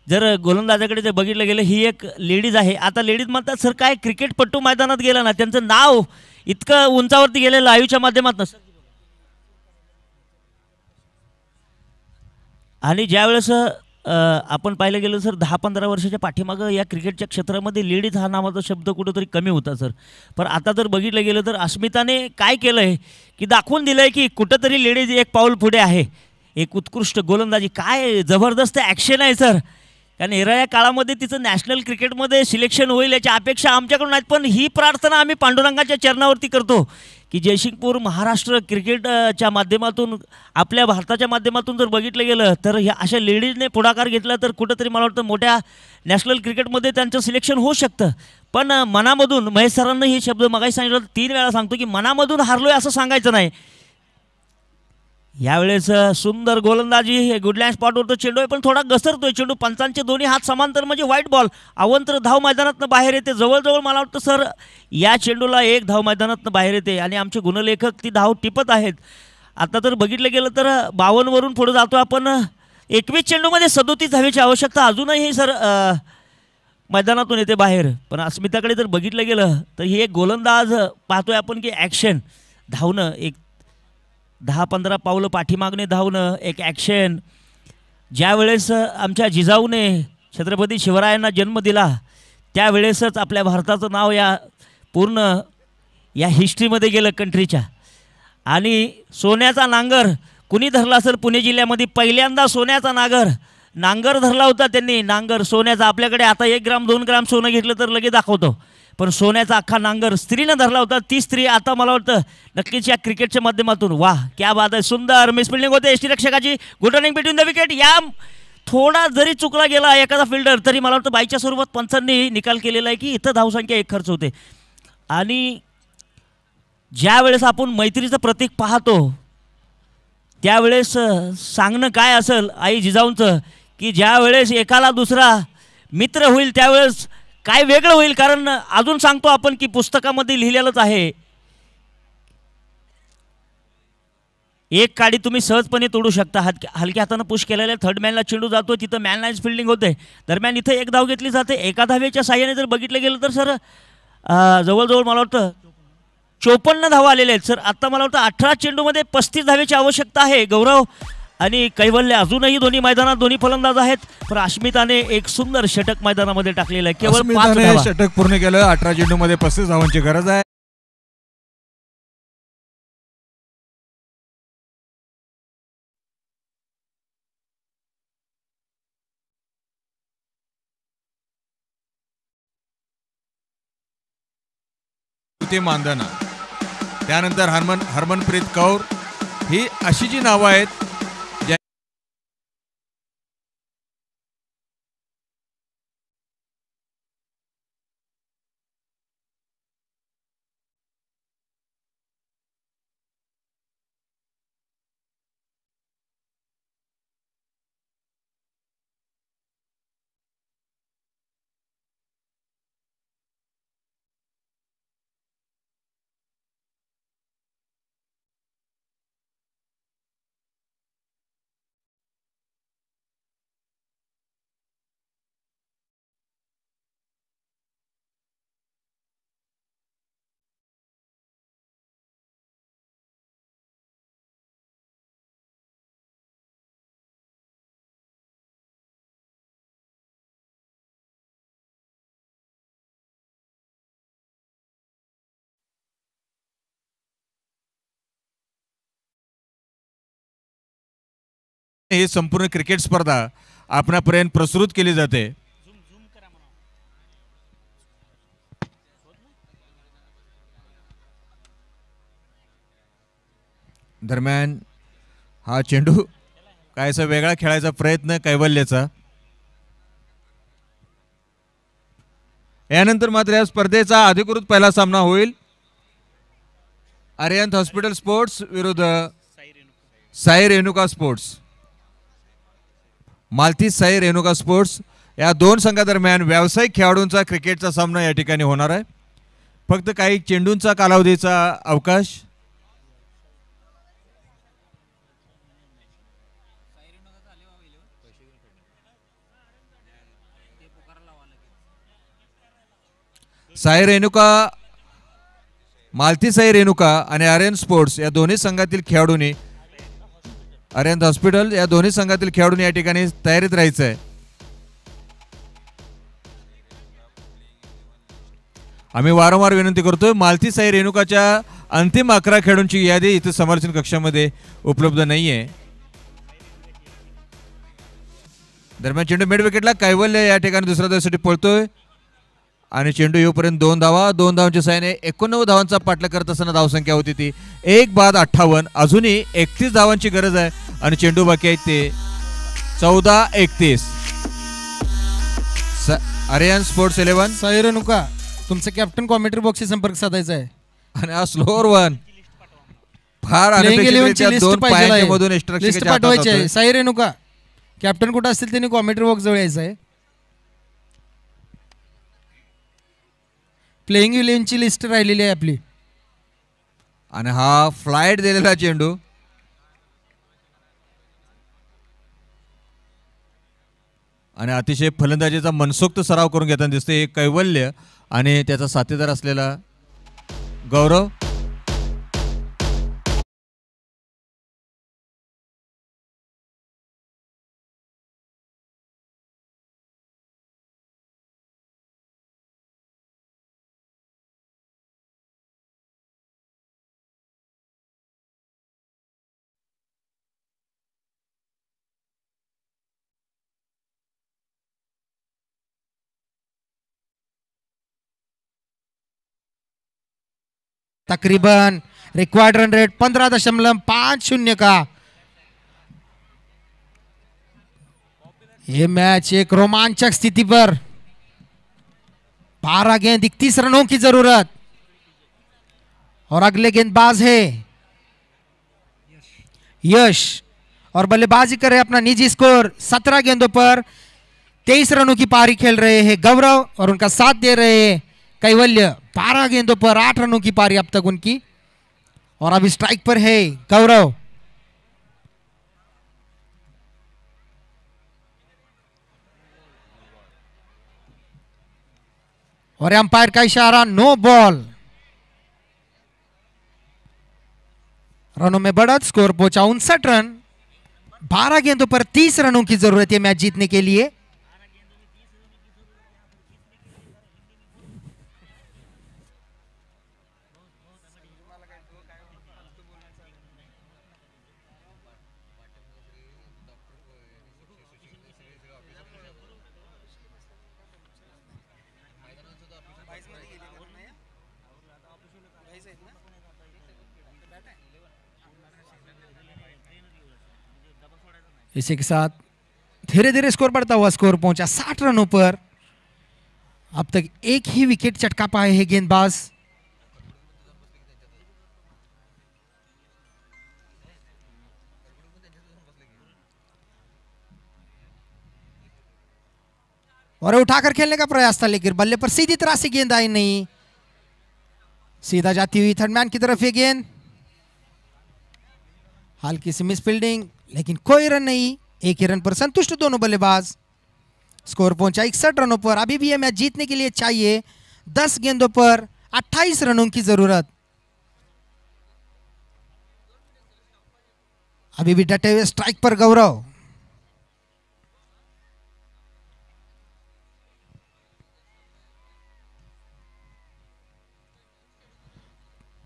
जर गोलंदाजाकडे जर बघितलं गेलं ही एक लेडीज आहे. आता लेडीज म्हणतात सर काय क्रिकेटपट्टू मैदानात गेला ना त्यांचं नाव इतकं उंचावरती गेलं लाईव्हच्या माध्यमातून. आणि ज्यावेळेस आपण पाहिलं गेलं सर 10-15 वर्षाच्या पाठीमागं या क्रिकेटच्या क्षेत्रामध्ये लेडीज हा नावाचा शब्द कुठंतरी कमी होता सर. पण आता जर बघितलं गेलं तर अस्मिताने काय केलं आहे की दाखवून दिलं आहे की कुठंतरी लेडीज एक पाऊल पुढे आहे. एक उत्कृष्ट गोलंदाजी काय जबरदस्त ॲक्शन आहे सर. कारण येणाऱ्या काळामध्ये तिचं नॅशनल क्रिकेटमध्ये सिलेक्शन होईल याची अपेक्षा आमच्याकडून आहेत. पण ही प्रार्थना आम्ही पांडुरंगाच्या चरणावरती करतो की जयसिंगपूर महाराष्ट्र क्रिकेटच्या माध्यमातून आपल्या भारताच्या माध्यमातून जर बघितलं गेलं तर ह्या अशा लेडीजने पुढाकार घेतला तर कुठंतरी मला वाटतं मोठ्या नॅशनल क्रिकेटमध्ये त्यांचं सिलेक्शन होऊ शकतं. पण मनामधून महेश सरांना हे शब्द मगाशी सांगितलं 3 वेळा सांगतो की मनामधून हारलोय असं सांगायचं नाही. यावेळेस सुंदर गोलंदाजी हे गुडलँड स्पॉटवर चेंडू आहे पण थोडा घसरतोय चेंडू. पंचांचे दोन्ही हात समांतर म्हणजे व्हाईट बॉल. अवंतर धाव मैदानातनं बाहेर येते. जवळजवळ मला वाटतं सर या चेंडूला 1 धाव मैदानातनं बाहेर येते आणि आमचे गुणलेखक ती धाव टिपत आहेत. आता तर बघितलं गेलं तर 52 वरून पुढे जातो आपण. 21 चेंडूमध्ये 37 धावेची आवश्यकता अजूनही सर मैदानातून येते बाहेर. पण अस्मिताकडे जर बघितलं गेलं तर ही एक गोलंदाज पाहतोय आपण की ॲक्शन धावणं एक 10-15 पावलं पाठीमागणे धावणं एक ॲक्शन. ज्यावेळेस आमच्या जिजाऊने छत्रपती शिवरायांना जन्म दिला त्यावेळेसच आपल्या भारताचं नाव या पूर्ण या हिस्ट्रीमध्ये गेलं कंट्रीच्या. आणि सोन्याचा नांगर कुणी धरला सर पुणे जिल्ह्यामध्ये पहिल्यांदा सोन्याचा नांगर धरला होता त्यांनी. नांगर सोन्याचा. आपल्याकडे आता 1 ग्राम 2 ग्राम सोनं घेतलं तर लगेच दाखवतो पण सोन्याचा अख्खा नांगर स्त्रीनं धरला होता. ती स्त्री आता मला वाटतं नक्कीच या क्रिकेटच्या माध्यमातून वाह क्या बात आहे. सुंदर मिसफिल्डिंग होते एसटी रक्षकाची. Good running between the wicket. या थोडा जरी चुकला गेला एखादा फिल्डर तरी मला वाटतं बाईच्या स्वरूपात पंचांनी निकाल केलेला आहे की इथं धावसंख्या 1 खर्च होते. आणि ज्यावेळेस आपण मैत्रीचं प्रतीक पाहतो त्यावेळेस सांगणं काय असेल आई जिजाऊंचं की ज्यावेळेस एकाला दुसरा मित्र होईल त्यावेळेस काय वेगळं होईल. कारण अजून सांगतो आपण की पुस्तकामध्ये लिहिलेलंच आहे एक काडी तुम्ही सहजपणे तोडू शकता. हलक्या हातानं पुश केलेल्या थर्ड मॅनला चेंडू जातो तिथं मॅन लाईन्स फिल्डिंग होते. दरम्यान इथं 1 धाव घेतली जाते. एका धावेच्या साह्याने जर बघितलं गेलं तर सर जवळजवळ मला वाटतं 54 धावा आलेल्या आहेत सर. आत्ता मला वाटतं 18 चेंडूमध्ये 35 धावेची आवश्यकता आहे. गौरव आणि कैवल्य अजूनही दोन्ही मैदानात दोन्ही फलंदाज आहेत. पण अस्मिताने एक सुंदर षटक मैदानामध्ये टाकलेलं आहे. केवळ 5 धावा. षटक पूर्ण केलं. 18 चेंडूमध्ये 35 धावांची गरज आहे. मानधना त्यानंतर हरमनप्रीत कौर ही अशी जी नावं आहेत ही संपूर्ण क्रिकेट स्पर्धा आपणापर्यंत प्रसृत केली जाते. दरम्यान हा चेंडू कायसा वेगळा खेळायचा प्रयत्न कैवल्याचा. यानंतर मात्र या स्पर्धेचा अधिकृत पहिला सामना होईल. अरिहंत हॉस्पिटल स्पोर्ट्स विरुद्ध साई रेणुका स्पोर्ट्स. मालती साई रेणुका स्पोर्ट्स या 2 संघादरम्यान व्यावसायिक खेळाडूंचा क्रिकेटचा सामना या ठिकाणी होणार आहे. फक्त काही चेंडूंचा कालावधीचा अवकाश. साई रेणुका, मालती साई रेणुका आणि आर्यन स्पोर्ट्स या दोन्ही संघातील खेळाडूंनी, आर्यन हॉस्पिटल या दोन्ही संघातील खेळाडूंनी या ठिकाणी तयारीत राहायचं आहे. आम्ही वारंवार विनंती करतोय, मालती साई रेणुकाच्या अंतिम 11 खेळाडूंची यादी इथे समर्थन कक्षामध्ये उपलब्ध नाहीये. दरम्यान चेंडू मिड विकेटला, कैवल्य या ठिकाणी दुसऱ्या धावेसाठी पळतोय आणि चेंडू येऊपर्यंत 2 धावा. 2 धावांच्या साहाय्याने 89 धावांचा पाठलाग करत असताना धावसंख्या होती ती 1 बाद 58. अजूनही 31 धावांची गरज आहे आणि चेंडू बाकी आहेत ते 14-31. आर्यन स्पोर्ट्स 11. साई रेणुका, तुमचं कॅप्टन कॉमेंट्री बॉक्सशी संपर्क साधायचा आहे. आणि हा स्लोअर वन फार Playing 11 ची लिस्ट दोन पाहिजे आहे. मधून लिस्ट पाठवायची आहे. साई रेणुका, कॅप्टन कुठं असतील त्यांनी कॉमेंट्री बॉक्स जवळ यायचं आहे. प्लेइंग 11 ची लिस्ट राहिलेली आहे आपली. आणि हा फ्लाईट दिलेला चेंडू आणि अतिशय फलंदाजीचा मनसोक्त सराव करून घेताना दिसते कैवल्य आणि त्याचा साथीदार असलेला गौरव. तकरीबन रिक्वायर्ड रन रेट 15.50 का. ये मैच एक रोमांचक स्थिति पर. 12 गेंद 31 रनों की जरूरत और अगले गेंदबाज है यश और बल्लेबाजी कर रहे अपना निजी स्कोर. 17 गेंदों पर 23 रनों की पारी खेल रहे हैं गौरव और उनका साथ दे रहे हैं कैवल्य. 12 गेंदों पर 8 रनों की पारी अब तक उनकी और अभी स्ट्राइक पर है गौरव. और अंपायर का इशारा नो बॉल. रनों में बढ़त, स्कोर पहुंचा 59 रन. 12 गेंदों पर 30 रनों की जरूरत है मैच जीतने के लिए. इसी के साथ धीरे धीरे स्कोर बढ़ता हुआ स्कोर पहुंचा 60 रनों पर. अब तक एक ही विकेट चटका पाए हैं गेंदबाज. और उठाकर खेलने का प्रयास था लेकिन बल्ले पर सीधी तरह से गेंद आई नहीं. सीधा जाती हुई थर्डमैन की तरफ ये गेंद. हल्की सी मिस फील्डिंग लेकिन कोई रन नहीं. एक ही रन पर संतुष्ट दोनों बल्लेबाज. स्कोर पहुंचा 61 रनों पर. अभी भी यह मैच जीतने के लिए चाहिए 10 गेंदों पर 28 रनों की जरूरत. अभी भी डटे हुए स्ट्राइक पर गौरव.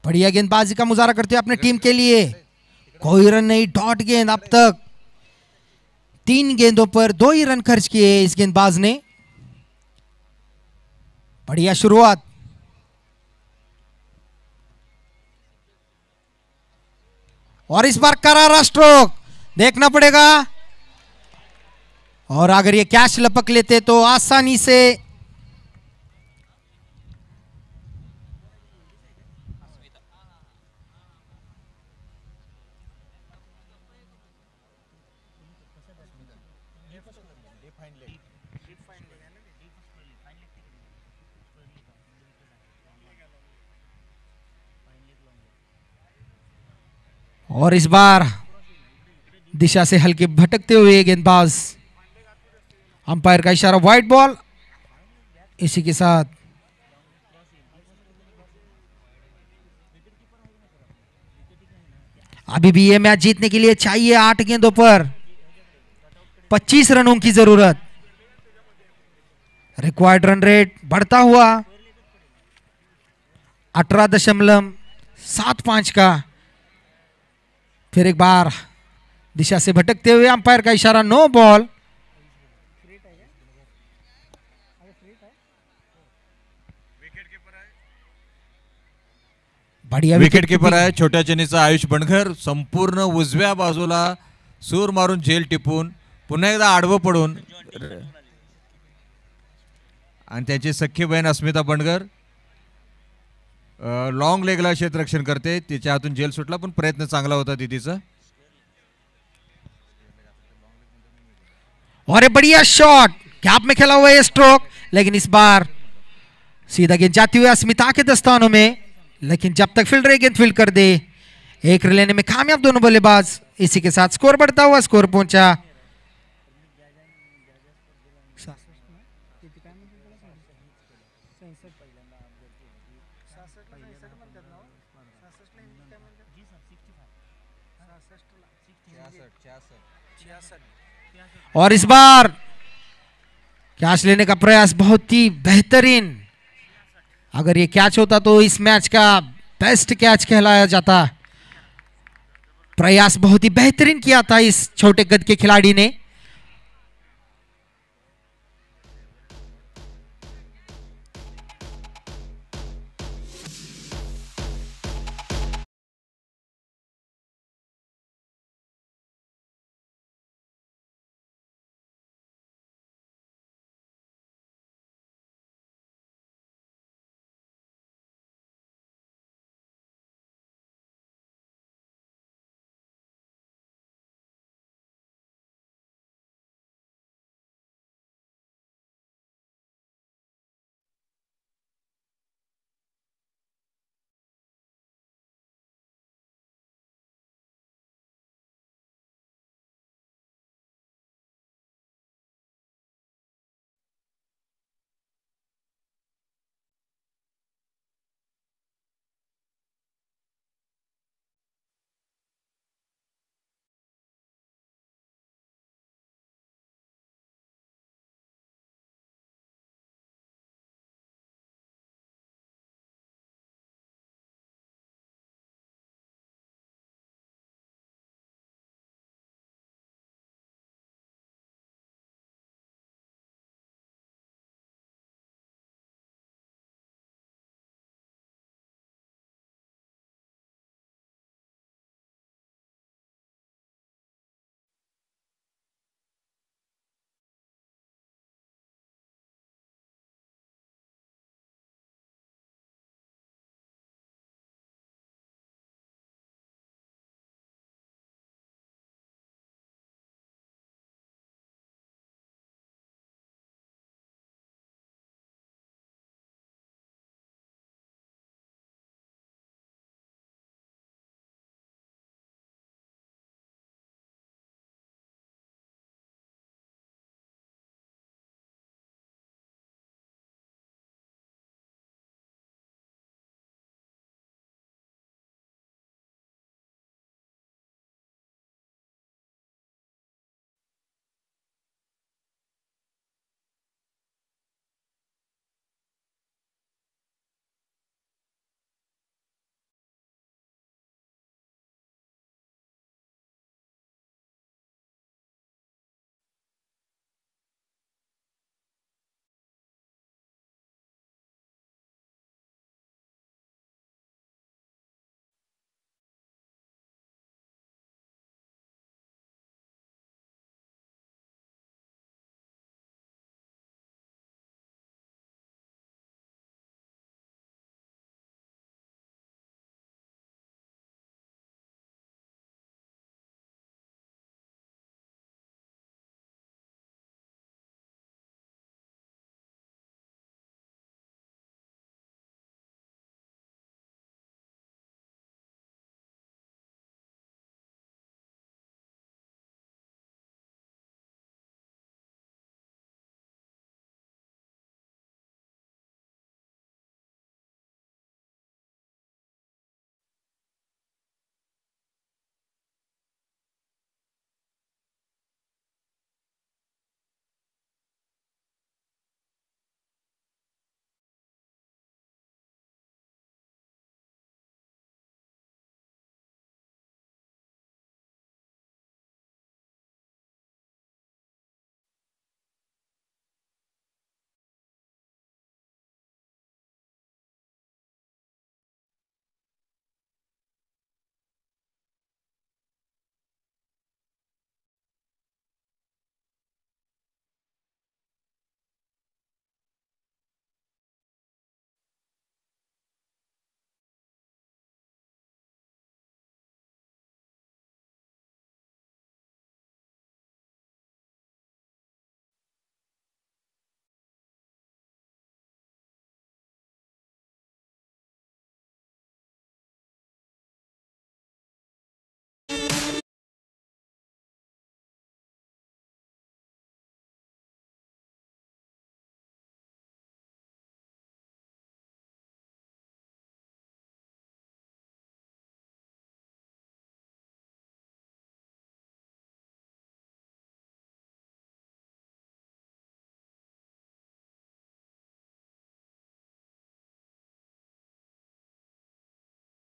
बढ़िया गेंदबाजी का मुजाहरा करते हुए अपने टीम के लिए. कोई रन नहीं, डॉट गेंद. अब तक 3 गेंदों पर 2 ही रन खर्च किए इस गेंदबाज ने. बढ़िया शुरुआत. और इस बार करारा स्ट्रोक देखना पड़ेगा. और अगर ये कैच लपक लेते तो आसानी से और इस बार दिशा से हल्के भटकते हुए गेंदबाज. अंपायर का इशारा वाइड बॉल. इसी के साथ अभी भी ये मैच जीतने के लिए चाहिए 8 गेंदों पर 25 रनों की जरूरत। रिक्वायर्ड रन रेट बढ़ता हुआ 18.75 का। फिर एक बार दिशा से भटकते हुए अंपायर का इशारा, नो बॉल। बढ़िया विकेट कीपर आहे छोट्या चेन्नईचा आयुष बंडगर, संपूर्ण उजव्या बाजूला सूर मारून झेल टिपून पुन्हा एकदा आडवं पडून आणि त्याची सख्खी बहीण अस्मिता बंडगर लॉंग लेगला क्षेत्ररक्षण करते, तिच्या हातून झेल सुटला पण प्रयत्न चांगला होता दीदीचा। और एक बढ़िया शॉट, गैप में खेला हुआ है स्ट्रोक, लेकिन इस बार सीधा गेंद जाती हुई अस्मिता के दस्तानों में, लेकिन जब तक फील्डर गेंद फील्ड कर दे, एक रन लेने में कामयाब दोनों बल्लेबाज। इसी के साथ स्कोर बढ़ता हुआ, स्कोर पहुंचा और इस बार कैच लेने का प्रयास बहुत ही बेहतरीन। अगर ये कैच होता तो इस मैच का बेस्ट कैच कहलाया जाता। प्रयास बहुत ही बेहतरीन किया था इस छोटे कद के खिलाड़ी ने।